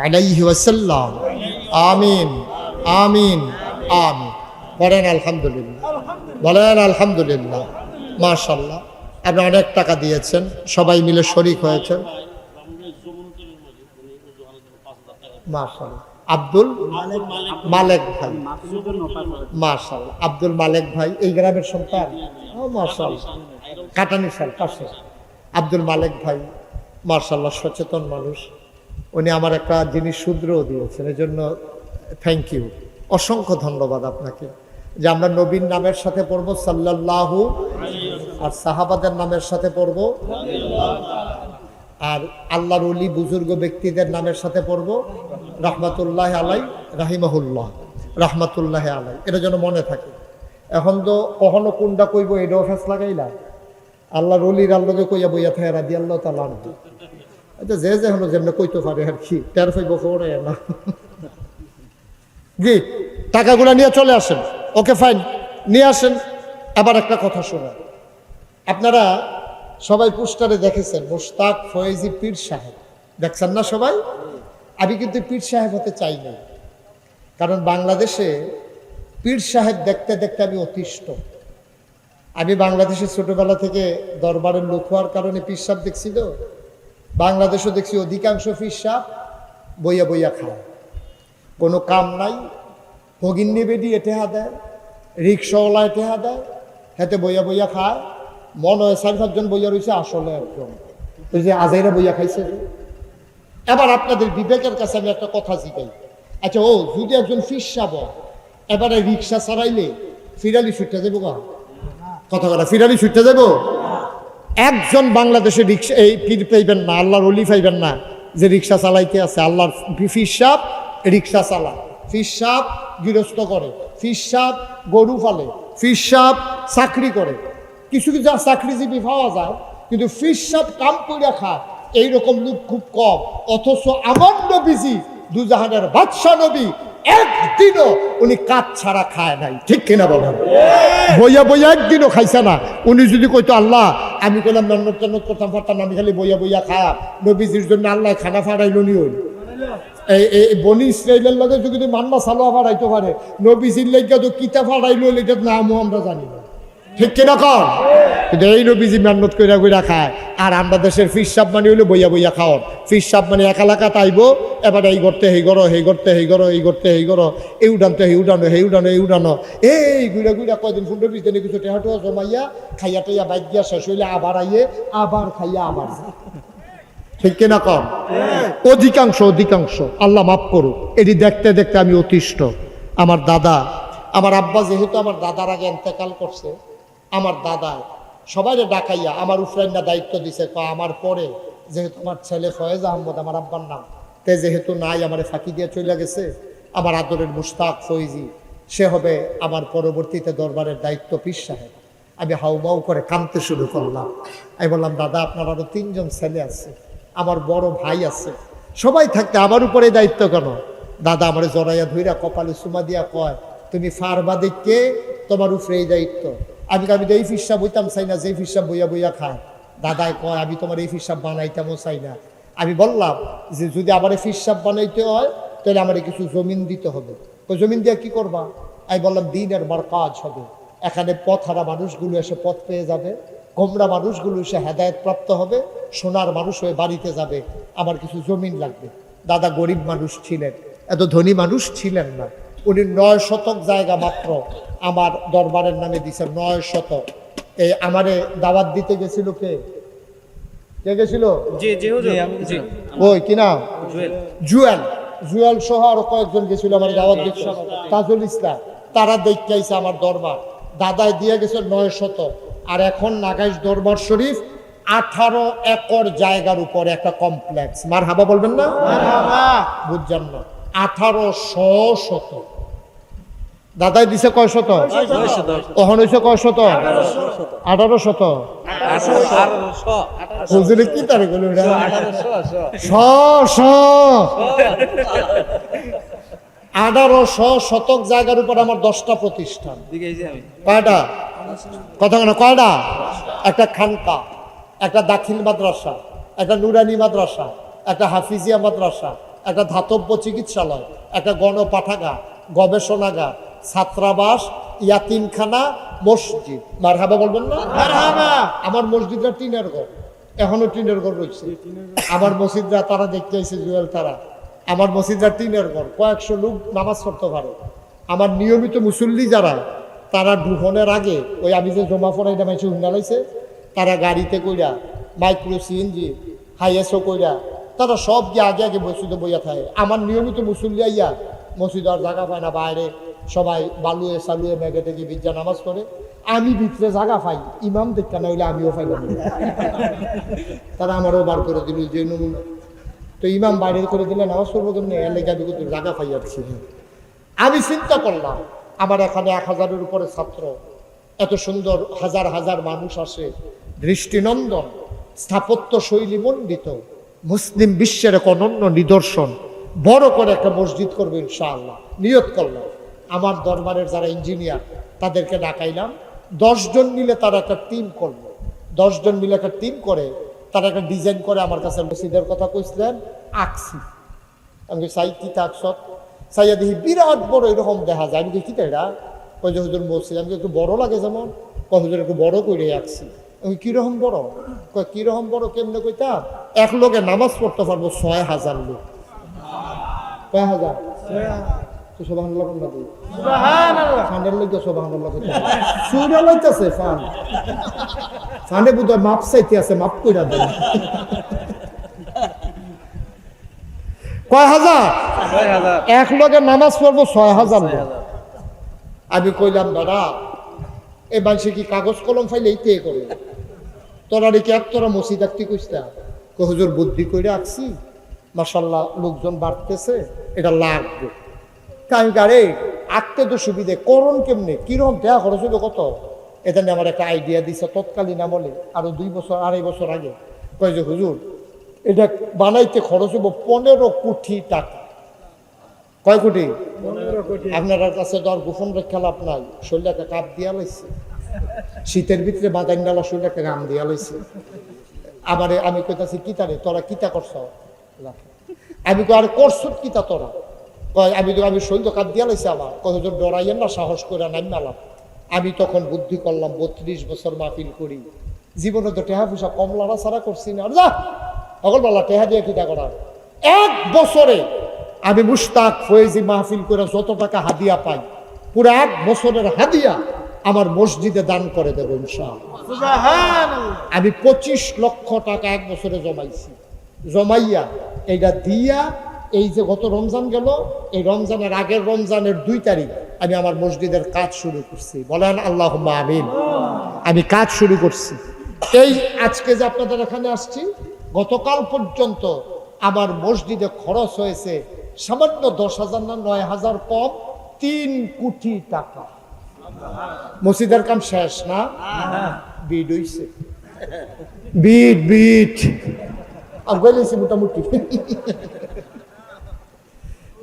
আলাইহি ওয়াসাল্লাম। আমিন আমিন আমিন। বলেন আলহামদুলিল্লাহ, বলেন আলহামদুলিল্লাহ। মাশাআল্লাহ, আপনি অনেক টাকা দিয়েছেন, সবাই মিলে শরীক হয়েছেন। মাশাআল্লাহ। আব্দুল মালেক ভাই, মাশাআল্লাহ, আব্দুল মালেক ভাই এই গ্রামের সন্তান। মাশাআল্লাহ, কাটানিশাল পাশে আব্দুল মালেক ভাই, মাশাআল্লাহ, সচেতন মানুষ। উনি আমার একটা জিনিস শুদ্রও দিয়েছেন, এই জন্য থ্যাংক ইউ, অসংখ্য ধন্যবাদ আপনাকে। যে আমরা নবীর নামের সাথে পড়ব সাল্লাল্লাহু, আর সাহাবাদের নামের সাথে পড়ব, আর আল্লাহর ওলি বুজুর্গ ব্যক্তিদের নামের সাথে পড়ব রাহমাতুল্লাহ আলাই, রাহিমাহুল্লাহ, রাহমাতুল্লাহ আলাই। এটা যেন মনে থাকে। এখন তো কখনো কোনটা কইব এটাও ফেস লাগাইলা, আল্লাহর ওলির আল্লাহকে কইয়া বইয়া থাকে রাদিয়াল্লাহু তাআলা আনহু। এটা যে যে হলো যেমন কইতে পারে আর কি, টের পাইব পড়ে না। জি, টাকাগুলো নিয়ে চলে আসেন। ওকে ফাইন, নিয়ে আসেন। আবার একটা কথা শোনেন, আপনারা সবাই পোস্টারে দেখেছেন মোশতাক ফয়েজি পীর সাহেব, দেখছেন না সবাই? আমি কিন্তু পীর সাহেব হতে চাই না, কারণ বাংলাদেশে পীর সাহেব দেখতে দেখতে আমি অতিষ্ঠ। আমি বাংলাদেশে ছোটবেলা থেকে দরবারের লোক হওয়ার কারণে পীর সাহেব দেখছি, তো বাংলাদেশও দেখছি অধিকাংশ পীর সাহেব বইয়া বইয়া খায়, কোনো কাম নাই। ভগিন্নি বেডি এটেহা দেয়, রিক্সাওয়ালা এটেহা দেয়, হাতে বইয়া বইয়া খায়। মনে হয় 4-5 বইয়া রয়েছে, আসলে একজন ওই যে আজাইরা বইয়া খাইছে। এবার আপনাদের বিবেকের কাছে আমি একটা কথা জিগাই, আচ্ছা ও যদি একজন পীর সাহেব এবারে রিক্সা চালাইলে ফিরালি ছুটতে যাবো, কথা কথা ফিরালি ছুটতে যাবো? একজন বাংলাদেশে রিক্সা এই পীর পাইবেন না, আল্লাহর ওলি পাইবেন না যে রিক্সা চালাইতে আছে। আল্লাহর পীর সাহেব রিক্সা চালায়, পীর সাহেব গৃহস্থ করে, পীর সাহেব গরু পালে, পীর সাহেব চাকরি করে। কিছু কিছু চাকরিজীবী পাওয়া যায়, কিন্তু পীর সাহেব কাম করে খায় এইরকম লোক খুব কম। অথচ আমার নবীজি দুজাহানের বাদশা নবী একদিনও উনি কাজ ছাড়া খায় নাই, ঠিক কিনা বলেন? বইয়া বইয়া একদিনও খাইছে না। উনি যদি কইতো আল্লাহ আমি কইলাম নন্নত টন্নত করতাম পারতাম, আমি খালি বইয়া বইয়া খায়া নবীজির জন্য আল্লাহ খানা ফাড়াইল নি। ওই এই বনি ইসরাইলের লগে যদি মান্না সালোয়া ফাড়াইতে পারে, নবীজির লেগে তো কিতা ফাড়াইল এটার নামও আমরা জানি না, ঠিক কিনা কর? কিন্তু এই নবীজি মেহনত কইরা কইরা খায়। আর আমরা দেশের পীর সাহেব মানে হইলো বইয়া বইয়া খাওয়ার। পীর সাহেব মানে এক এলাকাতে আইব, এবার এই করতে হেই করো, হেই করতে হেই করো, এই করতে হেই করো, এই উঠানতে হেই উঠানো, হেই উঠানো, এই উঠানো, এই ঘুরা ঘুরা কয়দিন 15-20 দিনে কিছু টেহাটোয়া জমাইয়া খাইয়া টাইয়া বাইক দিয়া শেষ হইলে আবার আইয়ে আবার খাইয়া আবার, ঠিক কিনা কম? অধিকাংশ আল্লাহ মাফ করুক, এটি দেখতে দেখতে আমি অতিষ্ঠ। আমার দাদা, আমার আব্বা যেহেতু আমার দাদার আগে ইন্তেকাল করছে, আমার দাদা সবাই ডাকাইয়া আমার উফরাইনা দায়িত্ব দিছে, আমার পরে যেহেতু আমার ছেলে ফয়েজ আহমদ, আমার আব্বার নাম, তে যেহেতু নাই, আমারে ফাঁকি দিয়ে চলে গেছে, আমার আদরের মুশতাক ফৈজি সে হবে আমার পরবর্তীতে দরবারের দায়িত্ব পীর সাহেব। আমি হাউমাউ করে কাঁদতে শুরু করলাম। আমি বললাম, দাদা আপনার আরো 3 জন ছেলে আছে, আমার বড় ভাই আছে, সবাই থাকতে আমার উপরে দায়িত্ব কেন? দাদা আমার জড়াইয়া ধইরা কপালে চুমা দিয়া কয়, তুমি ফারবা দেখে তোমার উপরে এই দায়িত্ব। আমি তো এই ফিরসাব বইতাম চাই না, যে ফিরসাব বইয়া বইয়া খায়। দাদায় কয়, আমি তোমার এই ফিরসাব বানাইতামও চাই না। আমি বললাম যে যদি আমার এই ফিরসাব বানাইতে হয় তাহলে আমার কিছু জমিন দিতে হবে। তো জমিন দিয়ে কি করবা? আমি বললাম, দিনের বার কাজ হবে, এখানে পথহারা মানুষগুলো এসে পথ পেয়ে যাবে, গোমরা মানুষগুলো এসে হেদায়েত প্রাপ্ত হবে, সোনার মানুষ হয়ে বাড়িতে যাবে, আমার কিছু জমিন লাগবে। দাদা গরিব মানুষ ছিলেন, এত ধনী মানুষ ছিলেন না। উনি 9 শতক জায়গা মাত্র আমার দরবারের নামে দিয়েছেন, 9 শতক। এই আমারে দাওয়াত দিতে গেছিল কে গেছিল? ওই কি নাম? জুয়েল সহ আরো কয়েকজন গেছিল আমার দাওয়াত দিতে, তাজুল ইসলাম। তারা দেখতে আইছে আমার দরবার, দাদায় দিয়ে গেছে 9 শতক। আর এখন নাগাইশ দরবার শরীফ 18 একর জায়গার উপরে একটা কমপ্লেক্স। মার হাবা বলবেন না? বুঝছেন না? 1800 শতক দাদাই দিছে। কয় শত? ওহন হয়েছে কয় শত? 18 শত। বুঝলি কি তারিখ হলো? 1800 শতক জায়গার উপর আমার 10টা প্রতিষ্ঠান। কয়টা? কথা কেন? কয়টা? একটা খানকা, একটা দাখিল মাদ্রাসা, একটা নুরানি মাদ্রাসা, একটা হাফিজিয়া মাদ্রাসা, একটা ধাতব্য চিকিৎসালয়, একটা গণপাঠাগার, গবেষণাগার, ছাত্রাবাস, ইয়াতিমখানা, মসজিদ। মারহাবা বলবেন না? আমার মসজিদটা টিনের ঘর, এখনো টিনের ঘর রয়েছে। আমার মসজিদরা তারা দেখতে আইছে, জুয়েল তারা আমার মসজিদরা টিনের ঘর, কয়েকশো লোক নামাজ পড়তে পারে। আমার নিয়মিত মুসল্লি যারা, তারা ঢুকনের আগে ওই আমি যে জমা পড়াইটা মাইছে হুঙ্গালাইছে, তারা গাড়িতে কইরা, মাইক্রো সিএনজি, হাইএসও কইরা, তারা সব গিয়ে আগে আগে মসজিদে বইয়া থাকে। আমার নিয়মিত মুসল্লি আইয়া মসজিদ আর জায়গা পায় না, বাইরে সবাই বালুয়ে সালুয়ে মেঘে টেগে বিদ্যা নামাজ পড়ে। আমি ভিতরে জায়গা পাই, ইমাম দেখা না হইলে আমিও পাইলাম। তারা আমারও বার করে দিল যে নমুনা। তো ইমাম বাইরে করে দিলে নামাজ পড়বো কেমনি? এলাকা বিগত জায়গা পাই যাচ্ছি। আমি চিন্তা করলাম, আমার এখানে 1000-এর উপরে ছাত্র, এত সুন্দর হাজার হাজার মানুষ আসে, দৃষ্টিনন্দন, স্থাপত্য শৈলী মণ্ডিত, মুসলিম বিশ্বের এক অনন্য নিদর্শন, বড় করে একটা মসজিদ করবো ইনশাআল্লাহ নিয়ত করলাম। আমার দরবারের যারা ইঞ্জিনিয়ার তাদেরকে ডাকাইলাম, 10 জন মিলে তারা একটা টিম করলো। 10 জন মিলে একটা টিম করে তারা একটা ডিজাইন করে আমার কাছে মসজিদের কথা কইছিলেন, আঁকছি। আমি চাই কি আঁকছ? চাইয়া দেখি বিরাট বড় এরকম দেখা যায়। আমি দেখি তো এটা কই যে হুজুর মসজিদ, আমি একটু বড় লাগে যেমন, কয় হুজুর একটু বড় করে আঁকছি। আমি কিরকম বড়? কয় কিরকম বড় কেমনে কইতাম? এক লোকে নামাজ পড়তে পারবো 6000 লোক। কয় হাজার? সুবহানাল্লাহ বলনা দিই। সুবহানাল্লাহ। ফান্ডের লোক সুবহানাল্লাহ কইতে। সুরা লইতাছে ফান। ফান্ডে বুঝা মাপ চাইতে আছে, মাপ কইরা দেন। কয় হাজার? 6000। এক লোকে নামাজ পড়বো 6000 লোক। আমি কইলাম, দাদা এই মানুষে কি কাগজ কলম ফাইলে এইতে করে? তোরা রেখে এক তোরা মসজিদ আঁকতে কইস্তা? হুজুর বুদ্ধি করে আঁকছি, মাশাআল্লাহ লোকজন বাড়তেছে, এটা লাগবে। আমি গাড়ে আঁকতে তো সুবিধে, করণ কেমনে, কিরকম দেয়া খরচ হইবে কত? এটা নিয়ে আমার একটা আইডিয়া দিছে তৎকালীন আমলে, আরো 2 বছর 2.5 বছর আগে। কয় যে হুজুর এটা বানাইতে খরচ হইব 15 কোটি টাকা। কয় কোটি? 15 কোটি। আপনার কাছে তো আর গোপন রেখা লাভ নাই, শরীরে একটা কাপ দিয়া লাইছে, শীতের ভিতরে বাদাম ডালা শরীরে একটা গাম দিয়া লাইছে। আমারে আমি কইতাছি কিতারে তোরা কিতা করছ? আমি কই আর করছত কিতা তোরা? কয় আমি শরীর কাপ দিয়া লাইছে আমার। কয় হুজুর ডরাইয়েন না, সাহস করে নাম নালাম। আমি তখন বুদ্ধি করলাম, 32 বছর মাহফিল করি, জীবনে তো টেহা পয়সা কম লড়া ছাড়া করছি না। যা সকলবেলা টেহা দিয়ে কিতা করার। 1 বছরে আমি মুশতাক ফয়েজি মাহফিল করে যত টাকা হাদিয়া পাই, পুরো 1 বছরের হাদিয়া আমার মসজিদে দান করে দেবো ইনশাআল্লাহ। সুবহানাল্লাহ। আমি 25 লক্ষ টাকা 1 বছরে জমাইছি। জমাইয়া এইটা দিয়া এই যে গত রমজান গেল, এই রমজানের আগের রমজানের 2 তারিখ আমি আমার মসজিদের কাজ শুরু করছি। বলেন আল্লাহুম্মা আমিন। আমি কাজ শুরু করছি। এই আজকে যে আপনাদের এখানে আসছি, গতকাল পর্যন্ত আমার মসজিদে খরচ হয়েছে সামান্য 10,000 না 9,000 কম 3 কোটি টাকা। মসজিদের কাম শেষ না, বিট হইছে, বিট আগাইলেছি মোটামুটি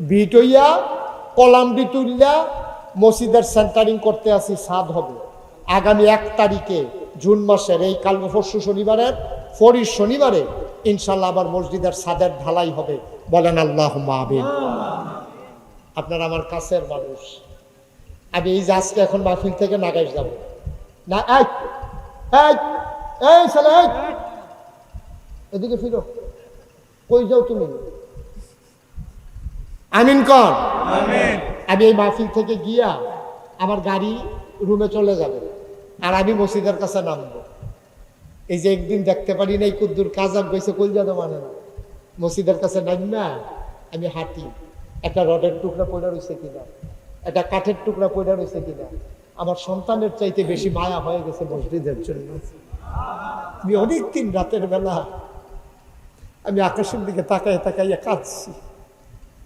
বিট হইয়া কলামটি তুললা মসজিদের সেন্টারিং করতে আসি, সাদ হবে আগামী 1 তারিখে জুন মাসের, এই কাল পরশু শনিবারের পরের শনিবারে ইনশাল্লাহ আবার মসজিদের ছাদের ঢালাই হবে। বলেন আল্লাহুম্মা আমিন। আপনারা আমার কাছের মানুষ, আমি এই যে আজকে এখন মাহফিল থেকে নাগাইশ যাব না, এই ছেলে এদিকে ফিরো, কই যাও তুমি? আমিন কর। আমি এই মাহফিল থেকে গিয়া আমার গাড়ি রুমে চলে যাবে, আর আমি মসজিদের কাছে নামবো। এই যে একদিন দেখতে পারি না, এই কুদ্দুর কাজাব গেছে কলজাদা মানে না, মসজিদের কাছে নামা আমি হাঁটি, একটা রডের টুকরা পড়ে রয়েছে কিনা, একটা কাঠের টুকরা পড়ে রয়েছে কিনা। আমার সন্তানের চাইতে বেশি মায়া হয়ে গেছে মসজিদের জন্য। আমি অনেকদিন রাতের বেলা আমি আকাশের দিকে তাকাইয়া তাকাইয়া কাঁদছি।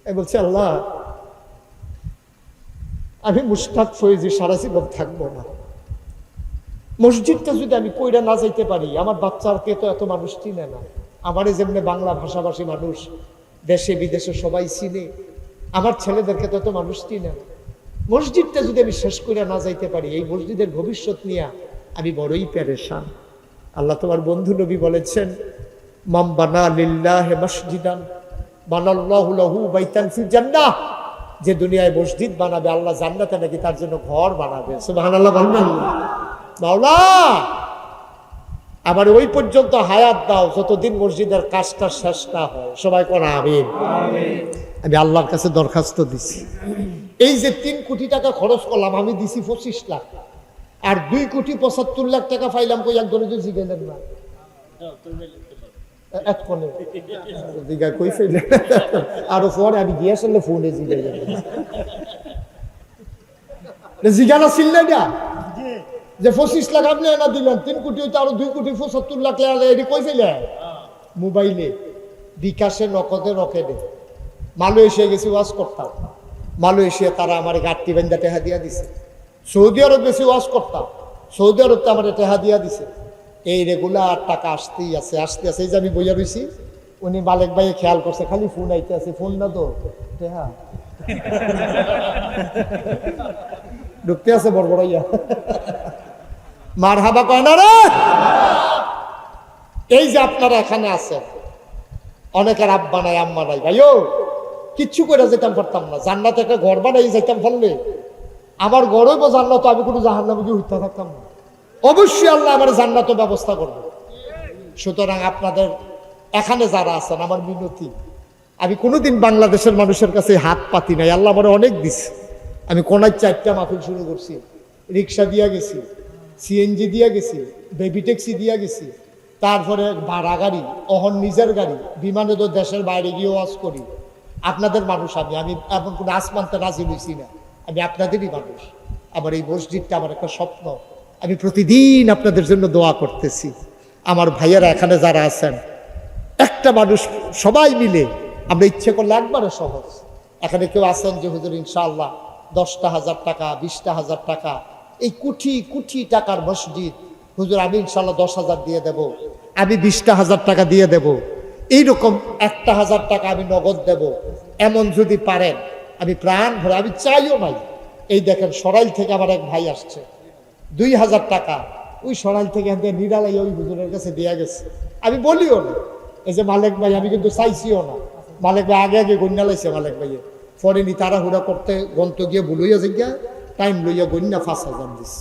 আমি বলছি, আল্লাহ, আমি মুশতাক ফয়েজি সারা জীবন থাকবো না। মসজিদটা যদি আমি কইরা না যাইতে পারি, আমার বাচ্চাকে তো এত মানুষ চিনে না। আমারে যেমনি বাংলা ভাষাভাষী মানুষ দেশে বিদেশে সবাই চিনে, আমার ছেলেদেরকে তো এত মানুষ চিনে না। মসজিদটা যদি আমি শেষ করে না যাইতে পারি, এই মসজিদের ভবিষ্যৎ নিয়ে আমি বড়ই পেরেশান। আল্লাহ তোমার বন্ধু নবী বলেছেন, মাম বানা লিল্লাহি মসজিদান বানাল্লাহু লাহু বাইতান ফিল জান্নাহ। যে দুনিয়ায় মসজিদ বানাবে, আল্লাহ জান্নাতে নাকি তার জন্য ঘর বানাবে। সুবহানাল্লাহ বলবেন মাওলা, আবার ওই পর্যন্ত হায়াত দাও যতদিন মসজিদের কাজটা শেষ না হয়। সবাই কোন আমিন। আমি আল্লাহর কাছে দরখাস্ত দিছি, এই যে 3 কোটি টাকা খরচ করলাম, আমি দিছি 25 লাখ, আর 2,75,00,000 টাকা পাইলাম। কই একজনে তো জিগেলেন না, আরো পরে আমি গিয়ে আসলে ফোনে জিজ্ঞাসা ছিল না যে 25 লাখ আপনি না দিলেন, 3 কোটি হইতে আরো 2,75,00,000 টাকা এটি কই ফেলে? মোবাইলে, বিকাশে, নগদে, রকেটে। মালয়েশিয়া গেছি ওয়াজ করতাম, মালয়েশিয়া তারা আমার গাঁটটি বেঁধা টেহা দিয়া দিছে। সৌদি আরব গেছি ওয়াজ করতাম, সৌদি আরব তো আমার টেহা দিয়া দিছে। এই রেগুলার টাকা আসতেই আছে, আসতে আছে। এই যে আমি বইয়া রয়েছি, উনি মালিক ভাই খেয়াল করছে, খালি ফোন আইতে আছে, ফোন না তো টেহা ঢুকতে আছে বড় বড় ইয়া, মার হাবা কয় না রে। এই যে আপনারা এখানে আছেন, অনেকের আব্বা নাই আম্মা নাই, ভাইও কিচ্ছু করে যেতাম পারতাম না। জান্নাতে একটা ঘর বানাই যাইতাম পারলে আমার ঘরই বা জান্নাত, আমি কোনো জাহান্নামে গিয়ে উঠতে থাকতাম না। অবশ্যই আল্লাহ আমার জান্নাত ব্যবস্থা করবে। সুতরাং আপনাদের এখানে যারা আছেন, আমার মিনতি, আমি কোনোদিন বাংলাদেশের মানুষের কাছে হাত পাতি নাই। আল্লাহ আমার অনেক দিছে। আমি কোনায় 4টা মাহফিল শুরু করছি, রিক্সা দিয়া গেছি, সিএনজি দিয়া গেছি, বেবি ট্যাক্সি দিয়া গেছি, তারপরে ভাড়া গাড়ি, অহন নিজের গাড়ি, বিমানে তো দেশের বাইরে গিয়ে ওয়াজ করি। আপনাদের মানুষ আমি এমন কোনো আসমানতে রাজি লইছি না, আমি আপনাদেরই মানুষ। আমার এই মসজিদটা আমার একটা স্বপ্ন। আমি প্রতিদিন আপনাদের জন্য দোয়া করতেছি। আমার ভাইয়েরা এখানে যারা আছেন, একটা মানুষ সবাই মিলে আমরা ইচ্ছে করলে একবারে সহজ। এখানে কেউ আছেন যে হুজুর ইনশাআল্লাহ 10,000 টাকা, 20,000 টাকা, এই কোটি কোটি টাকার মসজিদ হুজুর আমি ইনশাআল্লাহ 10,000 দিয়ে দেব, আমি 20,000 টাকা দিয়ে দেব, এইরকম 1,000 টাকা আমি নগদ দেব, এমন যদি পারেন আমি প্রাণ ভরে, আমি চাইও নাই। এই দেখেন সরাইল থেকে আমার এক ভাই আসছে, 2,000 টাকা ওই সরাইল থেকে নিরালাই ওই হুজুরের কাছে দেয়া গেছে। আমি বলিও না, এই যে মালিক ভাই, আমি কিন্তু চাইছিও না। মালিক ভাই আগে আগে গন্যা লাইছে, মালিক ভাইয়ে পরে নি তাড়াহুড়া করতে গন্ত গিয়ে বলইয়া যে টাইম লইয়া গন্যা 5,000 দিস।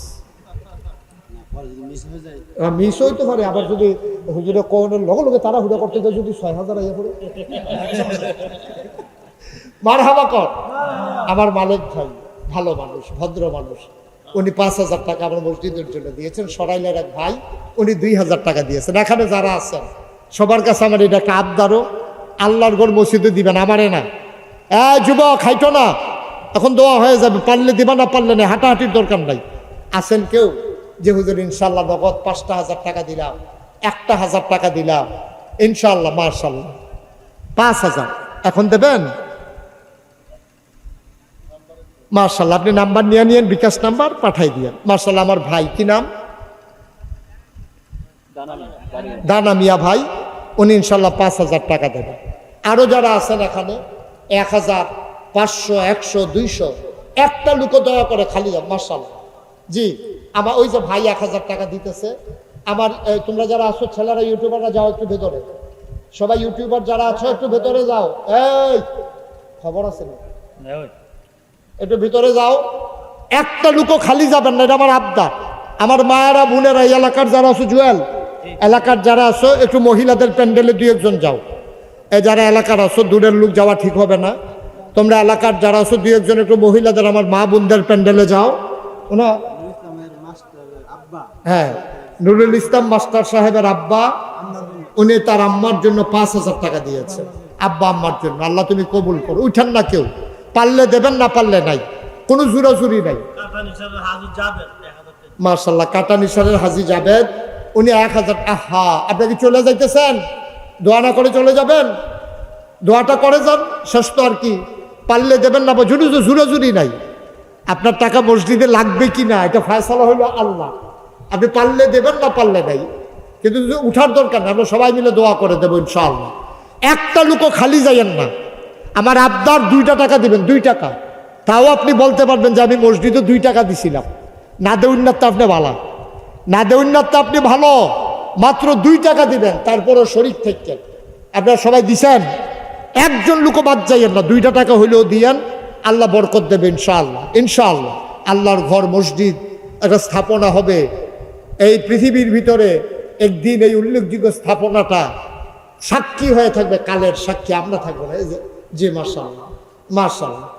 মিস হইতে পারে, আবার যদি হুজুরে কোনের লগে লগে তাড়াহুড়া করতে যায়, যদি 6,000 আইয়া পড়ে মারহাবা কর। আমার মালিক ভাই ভালো মানুষ, ভদ্র মানুষ, উনি 5,000 টাকা আমার মসজিদের জন্য দিয়েছেন। সরাইলের এক ভাই, উনি 2,000 টাকা দিয়েছেন। এখানে যারা আছেন সবার কাছে আমার এটা একটা আবদারও, আল্লাহর ঘর মসজিদে দিবেন, আমারে না। যুবক খাইতো না, এখন দোয়া হয়ে যাবে, পারলে দিবা, না পারলে না, হাঁটাহাঁটির দরকার নাই। আছেন কেউ যে হুজুর ইনশাল্লাহ নগদ 5,000 টাকা দিলাম, 1,000 টাকা দিলাম ইনশাল্লাহ, মাশাল্লাহ 5,000 এখন দেবেন? মার্শাল্লাহ, আপনি নাম্বার নিয়ে নিয়েন, বিকাশ নাম্বার পাঠাই দিয়েন। মার্শাল্লাহ, আমার ভাই কি নাম? দানা মিয়া ভাই, উনি ইনশাল্লাহ 5,000 টাকা দেবেন। আরো যারা আছেন এখানে 1,000, 500, 100, 200, একটা লোক দয়া করে খালি যান। মার্শাল্লাহ, জি আমার ওই যে ভাই 1,000 টাকা দিতেছে। আমার তোমরা যারা আছো ছেলেরা ইউটিউবাররা যাও একটু ভেতরে, সবাই ইউটিউবার যারা আছো একটু ভেতরে যাও। এই খবর আছে না, একটু ভিতরে যাও। একটা লুকো খালি যাবেন না, এটা আমার আবদার। আমার মায়েরা বোনেরা এই এলাকার যারা আছো, জুয়েল এলাকার যারা আছো একটু মহিলাদের প্যান্ডেলে 2-1 যাও। এই যারা এলাকার আছো, দূরের লোক যাওয়া ঠিক হবে না। তোমরা এলাকার যারা আছো 2-1 একটু মহিলাদের আমার মা বোনদের প্যান্ডেলে যাও। ওনা হ্যাঁ, নুরুল ইসলাম মাস্টার সাহেবের আব্বা, উনি তার আম্মার জন্য 5,000 টাকা দিয়েছে। আব্বা আম্মার জন্য, আল্লাহ তুমি কবুল করো। উঠেন না কেউ, পারলে দেবেন, না পারলে নাই, কোনো জোরাজুরি নাই। মার্শাল্লাহ, কাটা নিসারের হাজি জাবেদ, উনি 1,000। আহা, আপনি কি চলে যাইতেছেন? দোয়া না করে চলে যাবেন? দোয়াটা করে যান, শেষ তো আর কি। পারলে দেবেন, না জোরাজুরি নাই। আপনার টাকা মসজিদে লাগবে কি না এটা ফয়সালা হইল আল্লাহ। আপনি পারলে দেবেন, না পারলে নাই, কিন্তু উঠার দরকার নেই, আমরা সবাই মিলে দোয়া করে দেবো ইনশাআল্লাহ। একটা লোকও খালি যাইয়েন না। আমার আবদার 2 টাকা দিবেন, 2 টাকা। তাও আপনি বলতে পারবেন যে আমি মসজিদে 2 টাকা দিছিলাম। না দেউন্নার তো আপনি ভালো, না দেউন্নার তো আপনি ভালো, মাত্র 2 টাকা দিবেন, তারপরও শরীর থেকে আপনারা সবাই দিছেন। একজন লোকও বাদ যাইয়েন না, 2 টাকা হইলেও দিয়েন, আল্লাহ বরকত দেবে ইনশাআল্লাহ। ইনশাআল্লাহ আল্লাহর ঘর মসজিদ একটা স্থাপনা হবে এই পৃথিবীর ভিতরে। একদিন এই উল্লেখযোগ্য স্থাপনাটা সাক্ষী হয়ে থাকবে, কালের সাক্ষী আমরা থাকবো না। এই যে, জি মাশাআল্লাহ, মাশাআল্লাহ।